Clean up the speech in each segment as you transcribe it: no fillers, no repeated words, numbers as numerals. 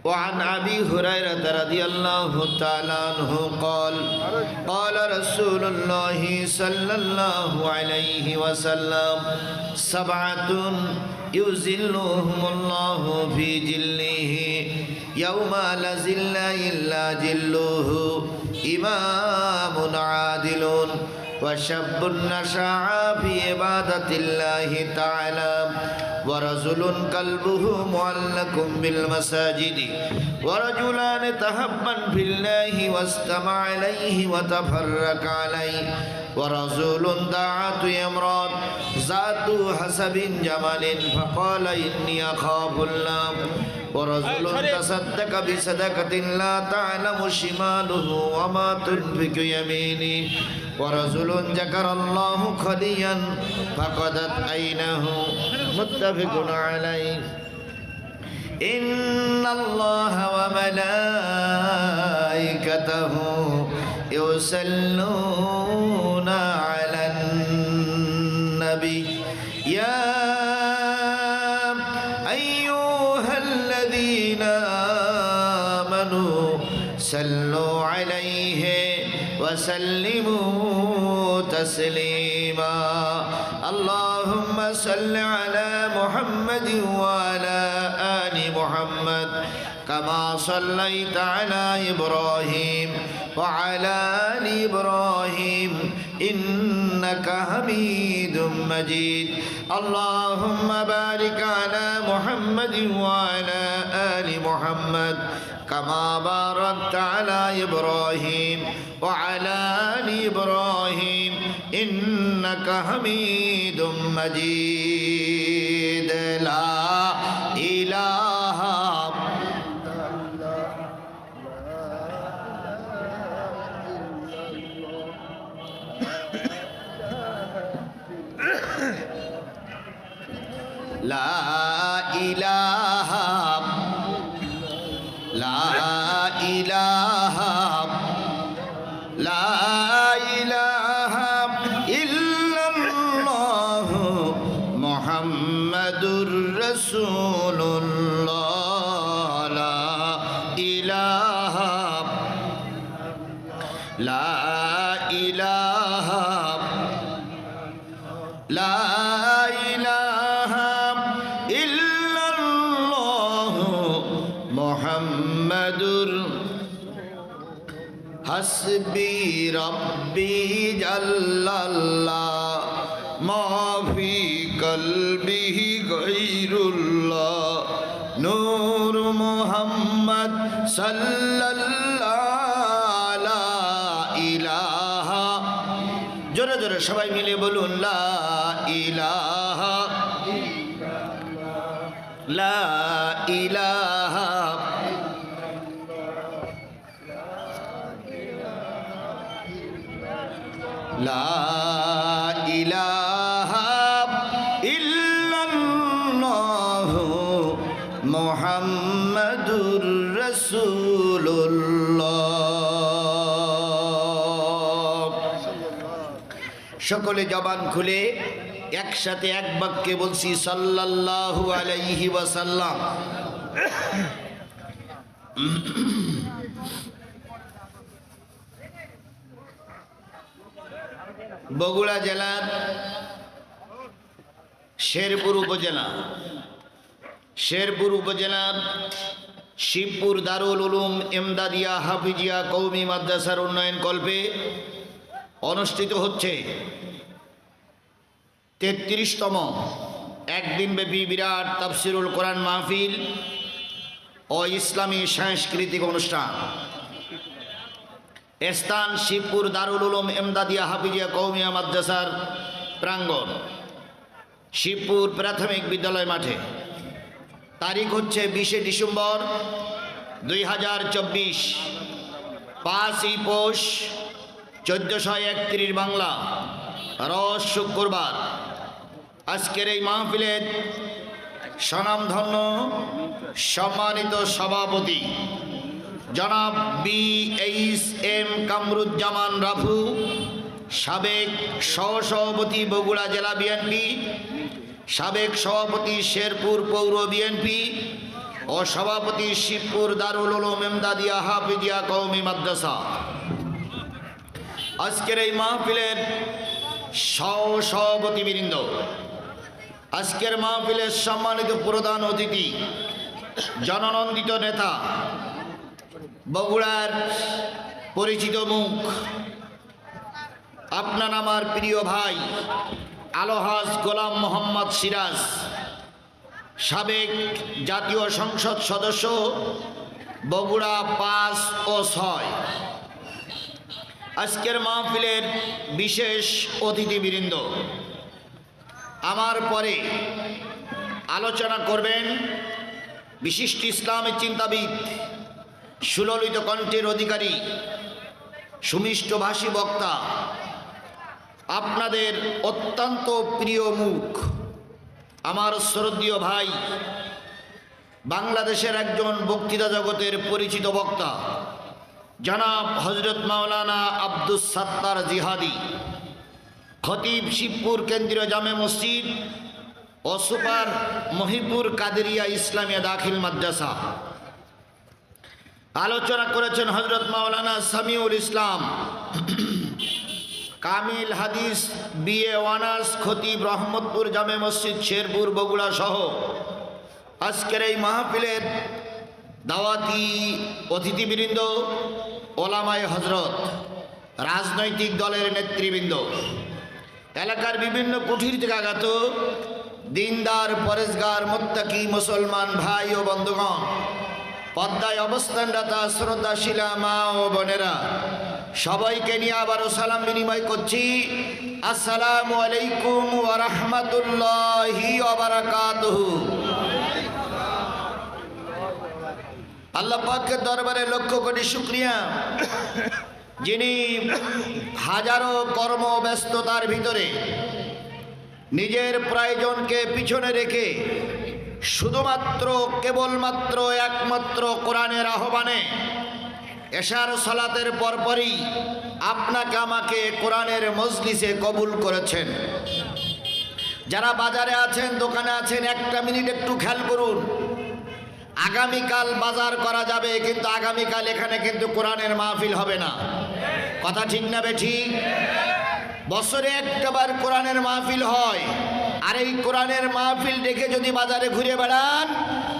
وعن أبي هريرة رضي الله تعالى عنه قال قال رسول الله صلى الله عليه وسلم سبعة يظلهم الله في ظله يوم لا ظل إلا ظله إمام عادل وشاب نشأ في عبادة الله تعالى ورجل قلبه معلق بالمساجد ورجلان تحبا في الله واستمع إليه وتفرق عليه ورجل دعته امرأة ذات حسب جمال فقال إني أخاف الله ورجل تصدق بصدقة لا تعلم شماله وما تنفق يمينه ورجل ذكر الله خليا فقدت عينه متفق عليه إن الله وملائكته يصلون على النبي يا أيها الذين آمنوا صلوا عليه وسلموا تسليما اللهم صل على محمد وعلى آل محمد كما صليت على إبراهيم وعلى آل إبراهيم إنك حميد مجيد اللهم بارك على محمد وعلى آل محمد كما باركت على إبراهيم وعلى آل إبراهيم إنك حميد مجيد لا إله لا إله لا إله لا إله إلا الله محمد رسول الله لا إله لا إله لا إله إلا الله محمد حسبي ربي جل الله ما في قلبه غير الله نور محمد صلى الله لا إله জোরে জোরে সবাই মিলে বলুন লা ইলাহা লা ইলাহা লা ইলাহা ইল্লাল্লাহ মুহাম্মাদুর রাসূলুল্লাহ সকলে জবান খুলে একসাথে এক বাক্যে বলছি সাল্লাল্লাহু আলাইহি ওয়াসাল্লাম বগুড়া জেলার শেরপুর উপজেলার শিবপুর দারুল উলুম এমদাদিয়া হাফিজিয়া কওমি মাদ্রাসার উন্নয়ন কল্পে অনুষ্ঠিত হচ্ছে ৩৩তম একদিনব্যাপী বিরাট তাফসিরুল কোরআন মাহফিল ও ইসলামী সাংস্কৃতিক অনুষ্ঠান। স্থান শিবপুর দারুল উলুম এমদাদিয়া হাফিজিয়া কওমিয়া মাদ্রাসার প্রাঙ্গণ, শিবপুর প্রাথমিক বিদ্যালয় মাঠে। তারিখ হচ্ছে ২০শে ডিসেম্বর ২০২৪, ৫ই পৌষ ১৪৩১ বাংলা, রোজ শুক্রবার। আজকের এই মাহফিলের স্বনামধন্য সম্মানিত সভাপতি জনাব BHM কামরুজ্জামান রাফু, সাবেক সহসভাপতি বগুড়া জেলা বিএনপি, সাবেক সভাপতি শেরপুর পৌর বিএনপি, ও সভাপতি শিবপুর দারুল উলুম এমদাদিয়া হাফিজিয়া কওমি মাদ্রাসা। আজকের এই মাহফিলের সভাপতিবৃন্দ, আজকের মাহফিলের সম্মানিত প্রধান অতিথি, জননন্দিত নেতা, বগুড়ার পরিচিত মুখ, আপনার আমার প্রিয় ভাই আলহাজ গোলাম মোহাম্মদ সিরাজ, সাবেক জাতীয় সংসদ সদস্য বগুড়া 5 ও 6। আজকের মাহফিলের বিশেষ অতিথিবৃন্দ, আমার পরে আলোচনা করবেন বিশিষ্ট ইসলামী চিন্তাবিদ, সুললিত কণ্ঠের অধিকারী, সুমিষ্টভাষী বক্তা, আপনাদের অত্যন্ত প্রিয় মুখ, আমার শ্রদ্ধেয় ভাই, বাংলাদেশের একজন বক্তৃতা জগতের পরিচিত বক্তা জনাব হযরত মাওলানা আব্দুস সাত্তার জিহাদি, খতিব শিবপুর কেন্দ্রীয় জামে মসজিদ ও সুপার মহিপুর কাদেরিয়া ইসলামিয়া দাখিল মাদ্রাসা। আলোচনা করেছেন হযরত মাওলানা সামিউল ইসলাম, কামিল হাদিস BA অনার্স, খতিব রহমতপুর জামে মসজিদ শেরপুর বগুড়া সহ আজকের এই মাহফিলের দাওয়াতি অতিথিবৃন্দ, ওলামায়ে হজরত, রাজনৈতিক দলের নেতৃবৃন্দ, এলাকার বিভিন্ন কুঠির থেকে আগত দিনদার পরেশগার মুত্তাকি মুসলমান ভাই ও বন্ধুগণ, পদ্মায় অবস্থানরতা শ্রদ্ধাশীলা মা ও বোনেরা, সবাইকে নিয়ে আবারও সালাম বিনিময় করছি। আসসালামু আলাইকুম ওয়া রাহমাতুল্লাহি ওয়া বারাকাতুহু। আল্লাহ পাকের দরবারে লক্ষ কোটি শুকরিয়া, যিনি হাজারো কর্মব্যস্ততার ভিতরে নিজের প্রয়োজনকে পিছনে রেখে শুধুমাত্র কেবলমাত্র একমাত্র কোরআনের আহ্বানে এশার সালাতের পরপরই আপনাকে আমাকে কোরআনের মজলিসে কবুল করেছেন। যারা বাজারে আছেন, দোকানে আছেন, একটা মিনিট একটু খেয়াল করুন। আগামীকাল বাজার করা যাবে, কিন্তু আগামীকাল এখানে কিন্তু কোরআনের মাহফিল হবে না। কথা ঠিক না বেঠিক? বছরে একটাবার কোরআনের মাহফিল হয়, আর এই কোরআনের মাহফিল দেখে যদি বাজারে ঘুরে বেড়ান,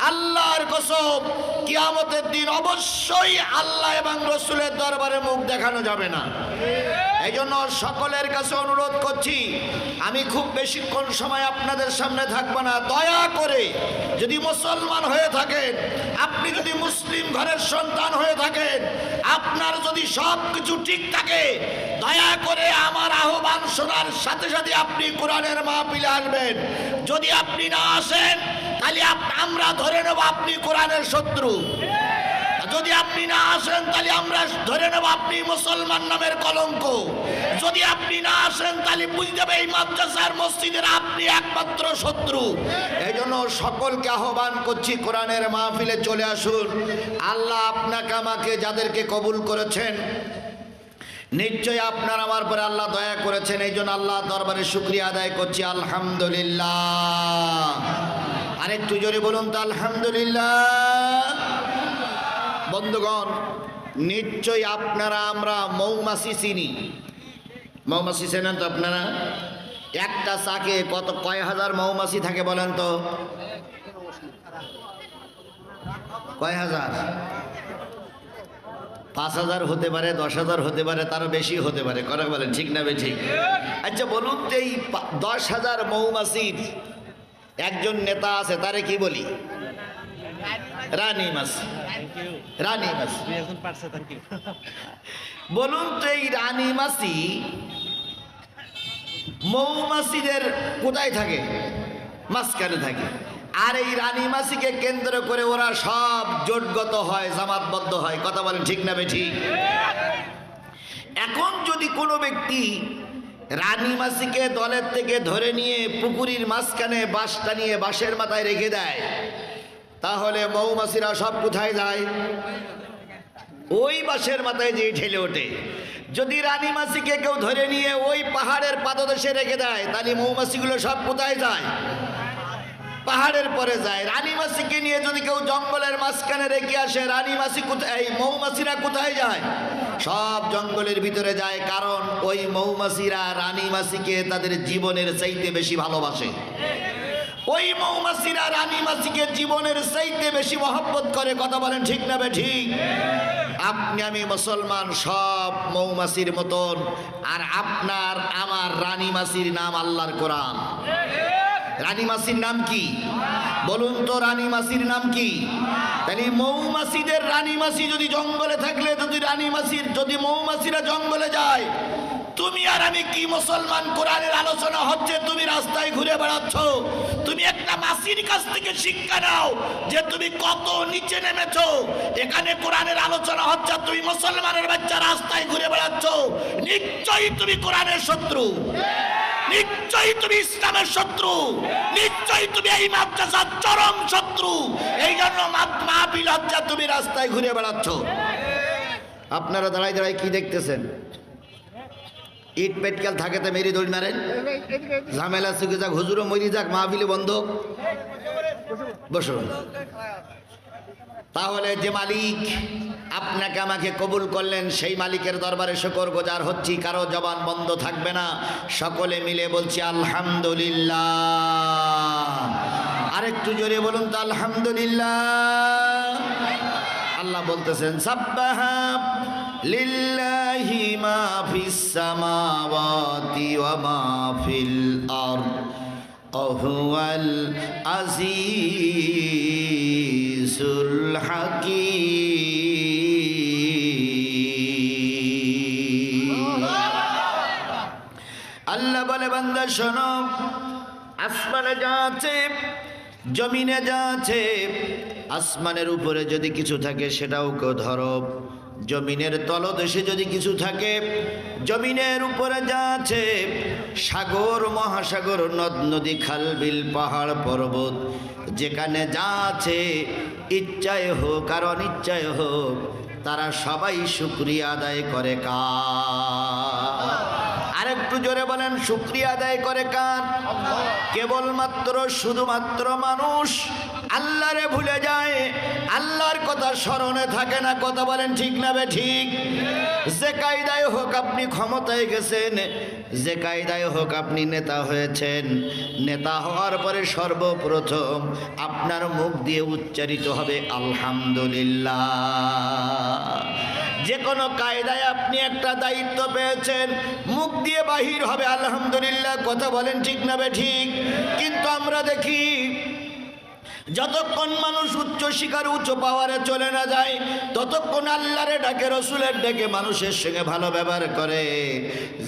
আল্লাহর কসম কিয়ামতের দিন অবশ্যই আল্লাহ এবং রসুলের দরবারে মুখ দেখানো যাবে না। এই জন্য সকলের কাছে অনুরোধ করছি, আমি খুব বেশিক্ষণ সময় আপনাদের সামনে থাকবো না। দয়া করে যদি মুসলমান হয়ে থাকেন, আপনি যদি মুসলিম ঘরের সন্তান হয়ে থাকেন, আপনার যদি সব কিছু ঠিক থাকে, দয়া করে আমার আহ্বান শোনার সাথে সাথে আপনি কোরআনের মাহফিলে আসবেন। যদি আপনি না আসেন, তাহলে আমরা ধরে নেব আপনি কোরআনের শত্রু। যদি আপনি না আসেন, তাহলে আমরা ধরে নেব আপনি মুসলমান নামের কলঙ্ক। যদি আপনি না আসেন, তাহলে বুঝতে হবে এই মাদ্রাসার মসজিদের আপনি একমাত্র শত্রু। এই জন্য সকলকে আহ্বান করছি, কোরআনের মাহফিলে চলে আসুন। আল্লাহ আপনাকে আমাকে যাদেরকে কবুল করেছেন, নিশ্চয় আপনার আমার পরে আল্লাহ দয়া করেছেন। এই জন্য আল্লাহ দরবারে শুকরিয়া আদায় করছি, আলহামদুলিল্লাহ। আরেকটু জোরে বলুন তো, আলহামদুলিল্লাহ। বন্ধুগণ, নিশ্চয় আপনারা আমরা মৌমাছি চিনি। মৌমাছি চেনেন তো আপনারা? একটা চাকে কয় হাজার মৌমাছি থাকে বলেন তো? কয় হাজার? 5,000 হতে পারে, 10,000 হতে পারে, তারও বেশি হতে পারে। কথা বলেন ঠিক না বেঠিক? আচ্ছা বলুন তো, এই 10,000 মৌমাছির একজন নেতা আছে, তারে কি বলি? রানী মাছি। রানী মাছি। বলুন তো, এই রানী মাছি মৌমাছিদের কোথায় থাকে? মাঝখানে থাকে। আর এই রানী মাছিকে কেন্দ্র করে ওরা সব জোটগত হয়, জামাতবদ্ধ হয়। কথা বলেন ঠিক না বেঠিক? এখন যদি কোনো ব্যক্তি রানী মাছিকে দলের থেকে ধরে নিয়ে পুকুরির মাঝখানে বাঁশটা নিয়ে বাঁশের মাথায় রেখে দেয়, তাহলে মৌমাছিরা সব কোথায় যায়? ওই বাঁশের মাথায় যেয়ে ঠেলে ওঠে। যদি রানী মাছিকে কেউ ধরে নিয়ে ওই পাহাড়ের পাদদেশে রেখে দেয়, তাহলে মৌমাছিগুলো সব কোথায় যায়? পাহাড়ের পরে যায়। রানী মাছিকে নিয়ে যদি কেউ জঙ্গলের মাঝখানে রেখে আসে, রানী মাছি কোথায়, এই মৌমাছিরা কোথায় যায়? সব জঙ্গলের ভিতরে যায়, কারণ ওই মৌমাছিরা রানী মাছিকে তাদের জীবনের চাইতে বেশি ভালোবাসে। ওই মৌমাছিরা রানী মাছিকে জীবনের চাইতে বেশি মহব্বত করে। কথা বলেন ঠিক না বেঠিক? আপনি আমি মুসলমান সব মৌমাছির মতন, আর আপনার আমার রানী মাছির নাম আল্লাহর কোরআন। রানী মাছির নাম কি বলুন তো? রানী মাছির নাম কি? তাহলে মৌমাছিদের রানী মাছি যদি জঙ্গলে থাকলে, যদি মৌমাছিরা জঙ্গলে যায়, তুমি আর আমি কি মুসলমান? কোরআনের আলোচনা হচ্ছে, তুমি রাস্তায় ঘুরে বেড়াচ্ছ, তুমি একটা মাছির কাছ থেকে শিক্ষা নাও যে তুমি কত নিচে নেমেছো। এখানে কোরআনের আলোচনা হচ্ছে, তুমি মুসলমানের বাচ্চা রাস্তায় ঘুরে বেড়াচ্ছ, নিশ্চয়ই তুমি কোরআনের শত্রু, নিশ্চয়ই তুমি ইসলামের শত্রু, নিশ্চয়ই তুমি এই মাদ্রাসার চরম শত্রু। এই জন্য মাহফিল হচ্ছে, তুমি রাস্তায় ঘুরে বেড়াচ্ছ। আপনারা দাঁড়াই দাঁড়াই কি দেখতেছেন? ইট পেটকাল থাকে তো মেরি দৌড় মারেন, ঝামেলা চুকে যাক, হুজুরও মরি যাক, মাহফিলে বন্ধ। বসুন। তাহলে যে মালিক আপনাকে আমাকে কবুল করলেন, সেই মালিকের দরবারে শুকরগুজার হচ্ছি। কারো জবান বন্ধ থাকবে না, সকলে মিলে বলছি আলহামদুলিল্লাহ। আরেকটু জোরে বলুন তো আলহামদুলিল্লাহ। আল্লাহ বলতেছেন সাব্বাহা লিল্লাহি মা ফিস সামাওয়াতি ওয়া মা ফিল আরদ ওহুয়াল আজিজুল হাকীম। আল্লাহ বলে, বান্দা শোনো, আসমানে যা আছে, জমিনে যা আছে, আসমানের উপরে যদি কিছু থাকে সেটাও কেউ ধরো, জমিনের তলদেশে যদি কিছু থাকে, জমিনের উপরে যা আছে, সাগর মহাসাগর নদ নদী খাল বিল পাহাড় পর্বত, যেখানে যা আছে, ইচ্ছায় হোক আর অনিচ্ছায় হোক, তারা সবাই শুকরিয়া আদায় করে কার? আরেকটু জোরে বলেন, শুকরিয়া আদায় করে কার? কেবলমাত্র শুধুমাত্র মানুষ আল্লাহরে ভুলে যায়, আল্লাহর কথা স্মরণে থাকে না। কথা বলেন ঠিক না বে ঠিক? যে কায়দায় হোক আপনি ক্ষমতায় গেছেন, যে কায়দায় হোক আপনি নেতা হয়েছেন, নেতা হওয়ার পরে সর্বপ্রথম আপনার মুখ দিয়ে উচ্চারিত হবে আলহামদুলিল্লাহ। যে কোনো কায়দায় আপনি একটা দায়িত্ব পেয়েছেন, মুখ দিয়ে বাহির হবে আলহামদুলিল্লাহ। কথা বলেন ঠিক না বে ঠিক? কিন্তু আমরা দেখি যতক্ষণ মানুষ উচ্চ শিকার উচ্চ পাওয়ারে চলে না যায়, ততক্ষণ আল্লাহরে ডাকে, রসুলের ডেকে মানুষের সঙ্গে ভালো ব্যবহার করে।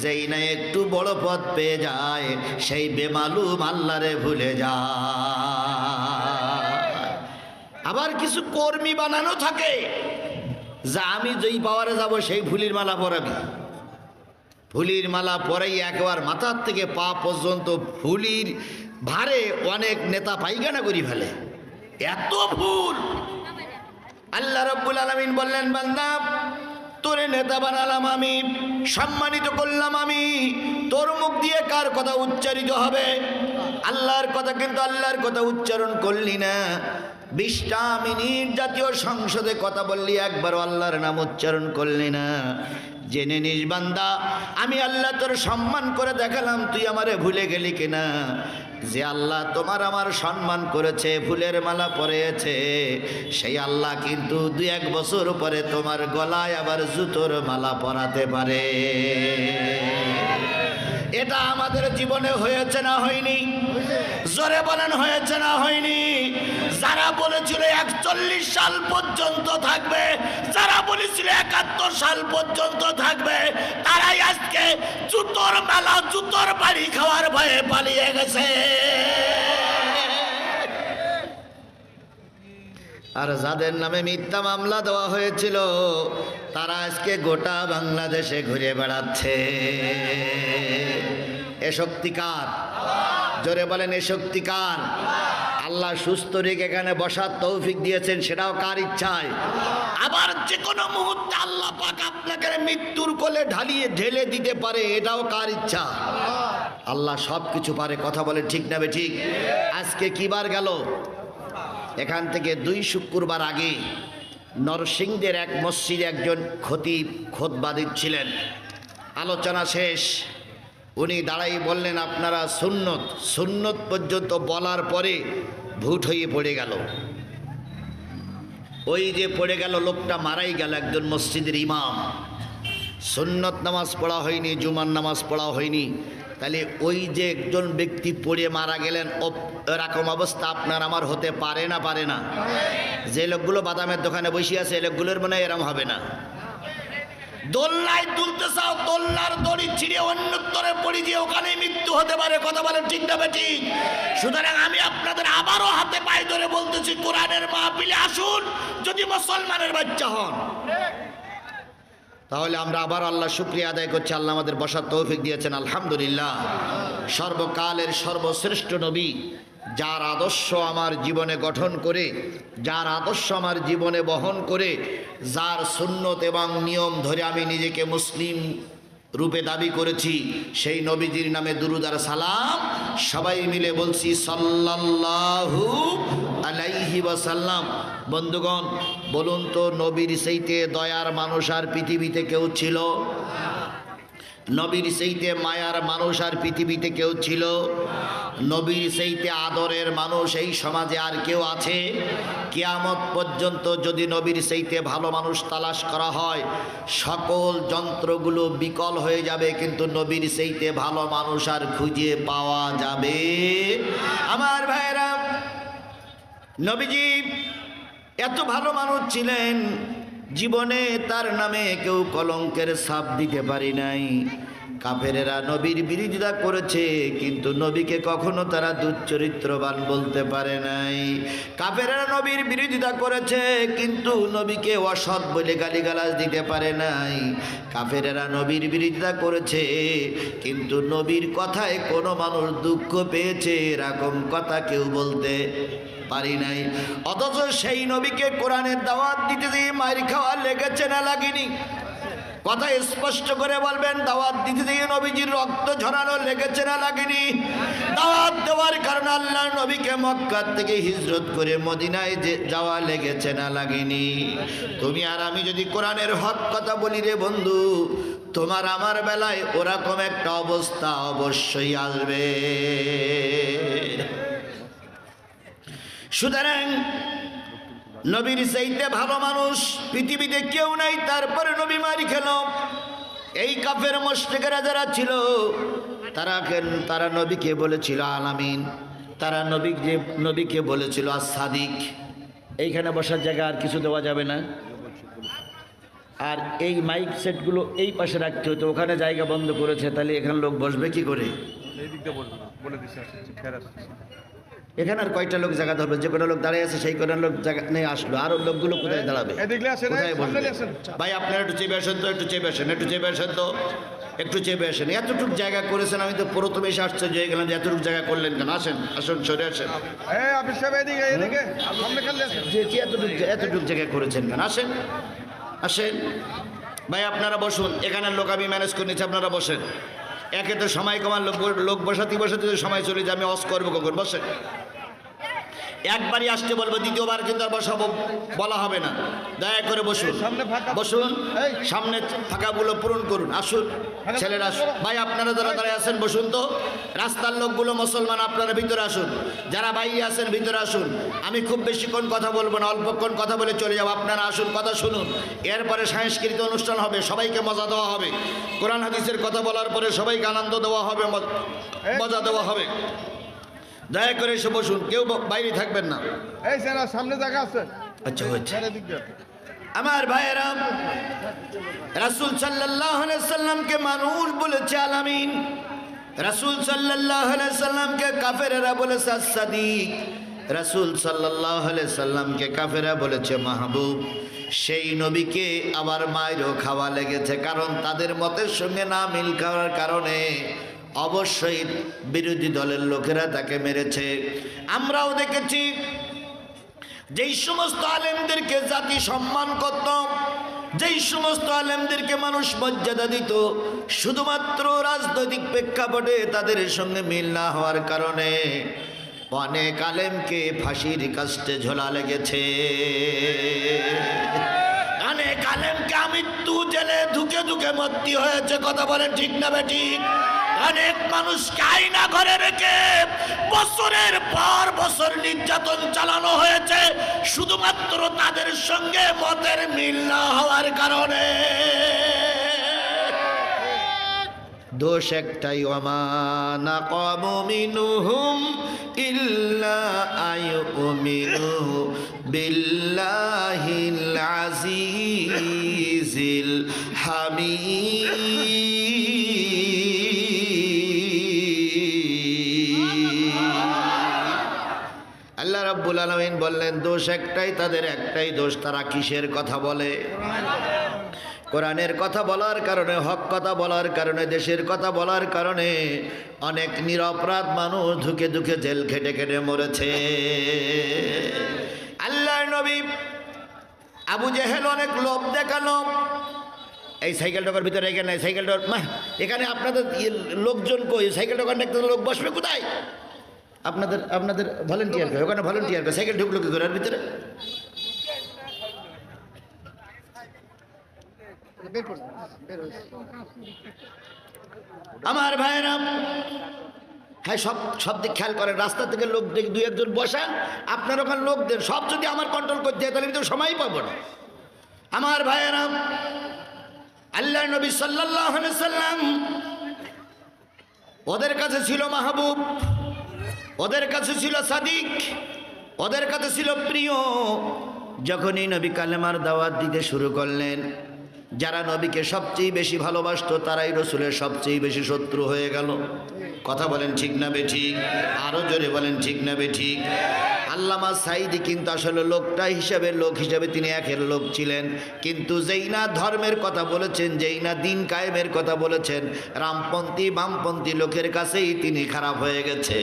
যেই না একটু বড় পদ পেয়ে যায়, সেই বেমালুম আল্লাহরে ভুলে যায়। আবার কিছু কর্মী বানানো থাকে, যা আমি যেই পাওয়ারে যাব সেই ফুলির মালা পরাবি, ফুলির মালা পরাই একবার মাথার থেকে পা পর্যন্ত ফুলির ভারে অনেক নেতা পায়খানা করি ফেলে, এত ফুল। আল্লাহ রাব্বুল আলামিন বললেন, বান্দা তোরে নেতা বানালাম আমি, সম্মানিত করলাম আমি, তোর মুখ দিয়ে কার কথা উচ্চারিত হবে? আল্লাহর কথা। কিন্তু আল্লাহর কথা উচ্চারণ করলি না। 20টা মিনিট জাতীয় সংসদে কথা বললি, একবারও আল্লাহর নাম উচ্চারণ করলি না। জেনে নিস বান্দা, আমি আল্লাহ তোর সম্মান করে দেখালাম, তুই আমারে ভুলে গেলি কিনা? যে আল্লাহ তোমার আমার সম্মান করেছে, ফুলের মালা পরেছে, সেই আল্লাহ কিন্তু 2-1 বছর পরে তোমার গলায় আবার জুতোর মালা পরাতে পারে। এটা আমাদের জীবনে হয়েছে না হয়নি? জোরে বলেন, হয়েছে না হয়নি? যারা বলেছিল 41 সাল পর্যন্ত থাকবে, যারা বলেছিল 71 সাল পর্যন্ত থাকবে, তারাই আজকে জুতোর মেলা, জুতোর বাড়ি খাওয়ার ভয়ে পালিয়ে গেছে। আর যাদের নামে মিথ্যা মামলা দেওয়া হয়েছিল, তারা আজকে গোটা বাংলাদেশে ঘুরে বেড়াচ্ছে। এ শক্তিকার? জোরে বলেন, এ শক্তিকার? আল্লাহ সুস্থ রেখে এখানে বসার তৌফিক দিয়েছেন, সেটাও কার ইচ্ছায়? আবার যে কোনো মুহূর্তে আল্লাহ পাক আপনাকে মৃত্যুর কোলে ঢেলে দিতে পারে, এটাও কার ইচ্ছা? আল্লাহ সব কিছু পারে। কথা বলে ঠিক না বে ঠিক? আজকে কি বার গেল? এখান থেকে 2 শুক্রবার আগে নরসিংদের এক মসজিদে একজন খতিব খুতবা দিচ্ছিলেন। আলোচনা শেষ, উনি দাঁড়াই বললেন, আপনারা সুন্নত সুন্নত পর্যন্ত বলার পরে ভুট হয়ে পড়ে গেল। ওই যে পড়ে গেল লোকটা মারাই গেল, একজন মসজিদের ইমাম। সুন্নত নামাজ পড়া হয়নি, জুমার নামাজ পড়া হয়নি, তাহলে ওই যে একজন ব্যক্তি পড়ে মারা গেলেন, এরকম অবস্থা আপনার আমার হতে পারে না? পারে না? যে লোকগুলো বাদামের দোকানে বসে আছে, এই লোকগুলোর মনে হয় এরম হবে না। দোল্লায় তুলতে চাও, দোল্লার দড়ি ছিঁড়ে অন্যত্তরে পড়ে গিয়ে ওখানেই মৃত্যু হতে পারে। কথা বলেন ঠিক না বেঠি? সুতরাং আমি আপনাদের আবারও হাতে পায়ে ধরে বলতেছি, কোরআনের মাহফিলে আসুন যদি মুসলমানের বাচ্চা হন। তাহলে আমরা আবার আল্লাহ শুকরিয়া আদায় করছি, আল্লাহ আমাদের বসার তৌফিক দিয়েছেন, আলহামদুলিল্লাহ। সর্বকালের সর্বশ্রেষ্ঠ নবী, যার আদর্শ আমার জীবনে গঠন করে, যার আদর্শ আমার জীবনে বহন করে, যার সুন্নত এবং নিয়ম ধরে আমি নিজেকে মুসলিম রূপে দাবি করেছি, সেই নবীজির নামে দুরুদ আর সালাম সবাই মিলে বলছি সাল্লাল্লাহু আলাইহি ওয়াসাল্লাম। বন্ধুগণ, বলুন তো, নবীর সেইতে দয়ার মানুষ আর পৃথিবীতে কেউ ছিল? নবীর সেইতে মায়ার মানুষ আর পৃথিবীতে কেউ ছিল? নবীর সেইতে আদরের মানুষ এই সমাজে আর কেউ আছে? কিয়ামত পর্যন্ত যদি নবীর সেইতে ভালো মানুষ তালাশ করা হয়, সকল যন্ত্রগুলো বিকল হয়ে যাবে, কিন্তু নবীর সেইতে ভালো মানুষ আর খুঁজে পাওয়া যাবে? আমার ভাইরা, নবীজি এত ভালো মানুষ ছিলেন, জীবনে তার নামে কেউ কলঙ্কের ছাপ দিতে পারি নাই। কাফেরেরা নবীর বিরোধিতা করেছে, কিন্তু নবীকে কখনো তারা দুশ্চরিত্রবান বলতে পারে নাই। কাফেরেরা নবীর বিরোধিতা করেছে, কিন্তু নবীকে অসৎ বলে গালিগালাজ দিতে পারে নাই। কাফেরেরা নবীর বিরোধিতা করেছে, কিন্তু নবীর কথায় কোনো মানুষ দুঃখ পেয়েছে এরকম কথা কেউ বলতে পারি নাই। অথচ সেই নবীকে কোরআনের দাওয়াত দিতে দিয়ে মার খাওয়া লেগেছে না লাগেনি? কথা স্পষ্ট করে বলবেন, দাওয়াত দিতে দিয়ে নবীজির রক্ত ঝরানো লেগেছে না লাগেনি? দাওয়াত দেওয়ার কারণে আল্লাহ নবীকে মক্কা থেকে হিজরত করে মদিনায় যাওয়া লেগেছে না লাগেনি? তুমি আর আমি যদি কোরআনের হক কথা বলি রে বন্ধু, তোমার আমার বেলায় ওরকম একটা অবস্থা অবশ্যই আসবে। সুতরাং নবীর চাইতে ভালো মানুষ পৃথিবীতে কেউ নাই, তারপরে নবী মারি খেল। এই কাফের মুশরিকরা যারা ছিল, তারা নবীকে বলেছিল আলামিন, তারা নবীকে বলেছিল as-সাদিক। এইখানে বসার জায়গা আর কিছু দেওয়া যাবে না, আর এই মাইক সেটগুলো এই পাশে রাখতে হতো, ওখানে জায়গা বন্ধ করেছে, তাহলে এখানে লোক বসবে কি করে? এখানে আর কয়টা লোক জায়গা ধরবে? যে কোনো লোক দাঁড়িয়ে আছে সেই কোনো লোক জায়গা নেই, আসলো, আর লোকগুলো কোথায় দাঁড়াবে? কোথায় বসবে? ভাই আপনারা একটু চেপে আসেন তো, একটু চেপে আসেন, একটু চেপে আসেন তো, একটু চেপে আসেন। এতটুকু জায়গা করেছেন, আমি তো প্রথমে এসে আশ্চর্য হয়ে গেলাম যে এতটুকু জায়গা করলেন কেন? আসেন, আসুন, সরে আসেন। এতটুকু জায়গা করেছেন কেন? আসেন, আসেন ভাই, আপনারা বসুন। এখানের লোক আমি ম্যানেজ করে নিচ্ছি, আপনারা বসেন। একে তো সময় কমার লোক বসাতে সময় চলে যায়, আমি অস করবো কখন? বসেন। একবারই আসতে বলবো, দ্বিতীয়বার কিন্তু আর বসাবো বলা হবে না। দয়া করে বসুন, বসুন, সামনে ফাঁকাগুলো পূরণ করুন। আসুন ছেলেরা, আসুন। ভাই আপনারা যারা দাঁড়ায় আছেন বসুন তো। রাস্তার লোকগুলো মুসলমান, আপনারা ভিতরে আসুন। যারা বাইরে আছেন ভিতরে আসুন। আমি খুব বেশিক্ষণ কথা বলবো না, অল্পক্ষণ কথা বলে চলে যাবো। আপনারা আসুন, কথা শুনুন। এরপরে সাংস্কৃতিক অনুষ্ঠান হবে, সবাইকে মজা দেওয়া হবে। কোরআন হাদিসের কথা বলার পরে সবাইকে আনন্দ দেওয়া হবে, মজা দেওয়া হবে। দয়া করে এসে বসুন, কেউ বাইরে থাকবেন না। এই স্যার সামনে জায়গা আছে। আচ্ছা হচ্ছে। আমার ভাইয়েরা, রাসূল সাল্লাল্লাহু আলাইহি সাল্লামকে মানুষ বলেছে আলামিন, রাসূল সাল্লাল্লাহু আলাইহি সাল্লামকে কাফেররা বলেছে as-সাদিক, রাসূল সাল্লাল্লাহু আলাইহি সাল্লামকে কাফেররা বলেছে মাহবুব। সেই নবীকে আবার মাইরও খাওয়া লেগেছে, কারণ তাদের মতের সঙ্গে না মিল খাওয়ার কারণে অবশ্যই বিরোধী দলের লোকেরা তাকে মেরেছে। আমরাও দেখেছি যেই সমস্ত আলেমদেরকে জাতি সম্মান করত, যেই সমস্ত আলেমদেরকে মানুষ মর্যাদা দিত, শুধুমাত্র রাজনৈতিক প্রেক্ষাপটে তাদের সঙ্গে মিল না হওয়ার কারণে অনেক আলেমকে ফাঁসির কাস্টে ঝোলা লেগেছে। অনেক আলেমকে আমৃত্যু জেলে ধুকে ধুকে মরতে হয়েছে। কথা বলেন ঠিক না বেঠিক? অনেক মানুষকে আয়না ঘরে রেখে বছরের পর বছর নির্যাতন চালানো হয়েছে শুধুমাত্র তাদের সঙ্গে মতের মিল না হওয়ার কারণে। দোষ একটাই, ওয়ামা নাকামু মিনহুম ইল্লা আইয়ুমিনু বিল্লাহিল আজিজিল হামিদ। আল্লাহ রাব্বুল আলামিন বললেন দোষ একটাই, তাদের একটাই দোষ, তারা কিসের কথা বলে? কোরআনের কথা বলার কারণে, হক কথা বলার কারণে, দেশের কথা বলার কারণে অনেক নিরপরাধ মানুষ ধুকে ধুকে জেল খেটে খেটে মরেছে। আল্লাহর নবী আবু জেহেল অনেক লোভ দেখানো। এই সাইকেল টোকার ভিতরে এখানে সাইকেল টোক এখানে আপনাদের লোকজন কই? সাইকেল টোকার দেখতে লোক বসবে কোথায়? আপনাদের আপনাদের ভলেন্টিয়ার কই? ওখানে ভলেন্টিয়ার কই? সাইকেল ঢুকলো কি ঘরের ভিতরে? আমার ভাইরা, হ্যাঁ, সব দিক খেয়াল করেন। রাস্তা থেকে লোক দেখে দুই একজন বসান, আপনার ওখানে লোক দেন। সব যদি আমার কন্ট্রোল করতে হয় তাহলে কিন্তু সময় পাবো না। আমার ভাইরা, আল্লাহ নবী সাল্লাল্লাহু আলাইহি সাল্লাম ওদের কাছে ছিল মাহবুব, ওদের কাছে ছিল সাদিক, ওদের কাছে ছিল প্রিয়। যখনই নবী কালেমার দাওয়াত দিতে শুরু করলেন, যারা নবীকে সবচেয়ে বেশি ভালোবাসতো তারাই রসুলের সবচেয়ে বেশি শত্রু হয়ে গেল। কথা বলেন ঠিক না বেঠিক? আরো জোরে বলেন ঠিক না বেঠিক? আল্লামা সাইদি কিন্তু আসলে লোক হিসাবে তিনি একের লোক ছিলেন, কিন্তু যেই না ধর্মের কথা বলেছেন, যেই না দিন কায়েমের কথা বলেছেন, রামপন্থী বামপন্থী লোকের কাছেই তিনি খারাপ হয়ে গেছে।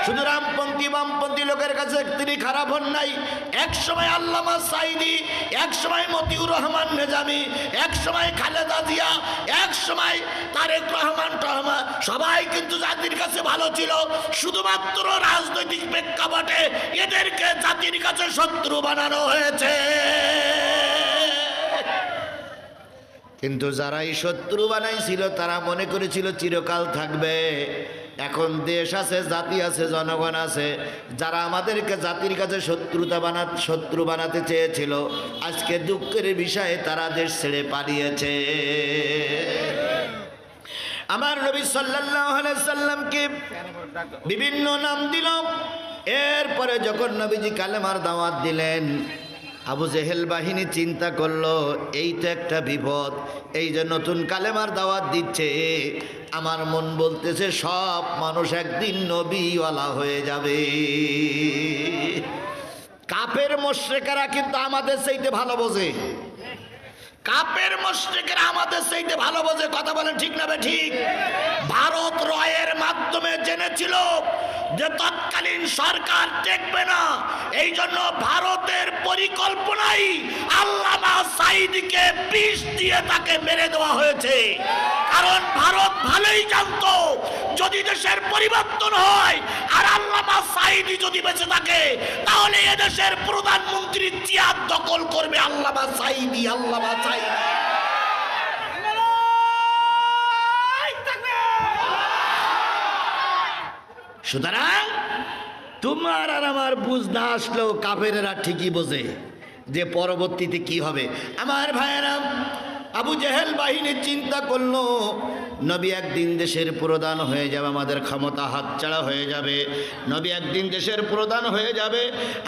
শুধু রামপন্থী বামপন্থী লোকের কাছে তিনি খারাপ হন নাই, এক সময় আল্লামা সাইদি, এক সময় মতিউর রহমান নিজামী, এক সময় খালেদা জিয়া, এক সময় তারেক রহমান সবাই কিন্তু জাতির কাছে ভালো ছিল। শুধুমাত্র রাজনৈতিক প্রেক্ষাপটে এদেরকে জাতির কাছে শত্রু বানানো হয়েছে। কিন্তু যারাই শত্রু বানাইছিল তারা মনে করেছিল চিরকাল থাকবে। এখন দেশ আছে, জাতি আছে, জনগণ আছে, যারা আমাদেরকে জাতির কাছে শত্রু বানাতে চেয়েছিল, আজকে দুঃখের বিষয়ে তারা দেশ ছেড়ে পালিয়েছে। আমার নবী সাল্লাল্লাহু আলাইহি সাল্লামকে বিভিন্ন নাম দিল। এরপরে যখন নবীজি কালেমার দাওয়াত দিলেন, আবু জেহেল বাহিনী চিন্তা করলো এই তো একটা বিপদ, এই যে নতুন কালেমার দাওয়াত দিচ্ছে, আমার মন বলতেছে সব মানুষ একদিন নবীওয়ালা হয়ে যাবে। কাফের মুশরিকরা কিন্তু আমাদের চাইতে ভালো বোঝে। কাফের মুশরিকরা আমাদের চাইতে ভালো বোঝে। কথা বলেন ঠিক না ঠিক? ভারত রয়ের মাধ্যমে জেনেছিল যে তৎকালীন সরকার টেকবে না, এই জন্য ভারতের পরিকল্পনাই আল্লামা সাইদিকে বিষ দিয়ে তাকে মেরে দেওয়া হয়েছে। কারণ ভারত ভালোই জানতো যদি দেশের পরিবর্তন হয় আর আল্লামা সাইদি যদি বেঁচে থাকে, তাহলে এদেশের প্রধানমন্ত্রী চেয়ার দখল করবে আল্লামা সাইদি। আল্লামা সাইদি। সুতরাং তোমার আর আমার বুঝ না আসলেও কাফেরেরা ঠিকই বোঝে যে পরবর্তীতে কি হবে। আমার ভাইয়েরা, আবু জেহেল বাহিনী চিন্তা করলো নবী একদিন দেশের প্রধান হয়ে যাবে, আমাদের ক্ষমতা হাতছাড়া হয়ে যাবে। নবী একদিন দেশের প্রধান হয়ে যাবে,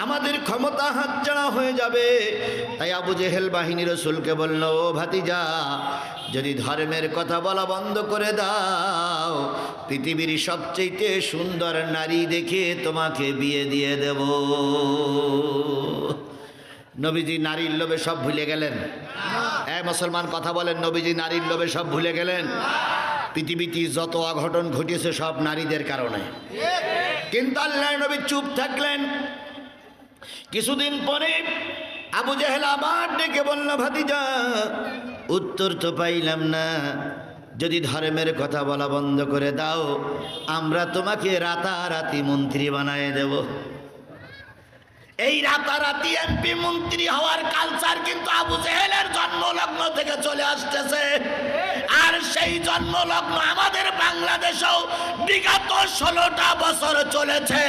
আমাদের ক্ষমতা হাতছাড়া হয়ে যাবে। তাই আবু জেহেল বাহিনী রসুলকে বলল, ও ভাতিজা, যদি ধর্মের কথা বলা বন্ধ করে দাও, পৃথিবীর সবচেয়ে সুন্দর নারী দেখে তোমাকে বিয়ে দিয়ে দেব। নবীজি নারীর লোভে সব ভুলে গেলেন? মুসলমান কথা বলেন, নবীজি নারীর লোভে সব ভুলে গেলেন? পৃথিবীতে যত অঘটন ঘটেছে সব নারীদের কারণে, কিন্তু আল্লাহর নবী চুপ থাকলেন। কিছুদিন পরে আবু জেহেল আবার ডেকে বলল, ভাতিজা উত্তর তো পাইলাম না, যদি ধর্মের কথা বলা বন্ধ করে দাও আমরা তোমাকে রাতারাতি মন্ত্রী বানায় দেব। এই রাতারাতি এমপি মন্ত্রী হওয়ার কালচার কিন্তু আবু জেহেলের জন্মলগ্ন থেকে চলে আসতেছে। আর সেই জন্মলগ্ন আমাদের বাংলাদেশেও বিগত 16টা বছর চলেছে।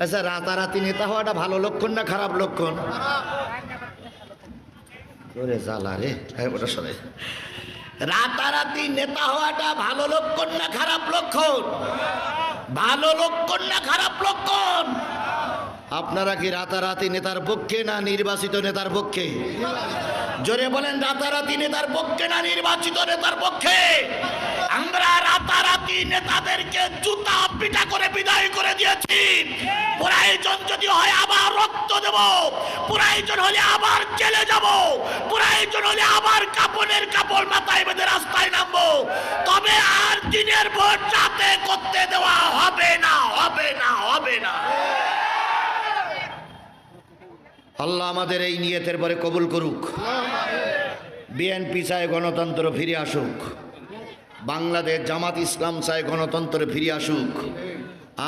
আচ্ছা, রাতারাতি নেতা হওয়াটা ভালো লক্ষণ না খারাপ লক্ষণ? রাতারাতি নেতা হওয়াটা ভালো লক্ষণ না খারাপ লক্ষণ? ভালো লক্ষণ না খারাপ লক্ষণ? আপনারা কি রাতারাতি নেতার পক্ষে না নির্বাচিত নেতার পক্ষে? জোরে বলেন, রাতারাতি নেতার পক্ষে না নির্বাচিত নেতার পক্ষে? আমরা রাতারাতি নেতাদেরকে জুতা পিটা করে বিদায় করে দিয়েছি। প্রয়োজন যদি হয় আবার রক্ত দেব, প্রয়োজন হলে আবার জেলে যাব, প্রয়োজন হলে আবার কাপড়ের কাপড় মাথায় বেঁধে রাস্তায় নামবো, তবে আর দিনের ভোট রাতে করতে দেওয়া হবে না, হবে না, হবে না। আল্লাহ আমাদের এই নিয়তের পরে কবুল করুক। বিএনপি চায় গণতন্ত্র ফিরে আসুক, বাংলাদেশ জামাত ইসলাম চায় গণতন্ত্র ফিরে আসুক,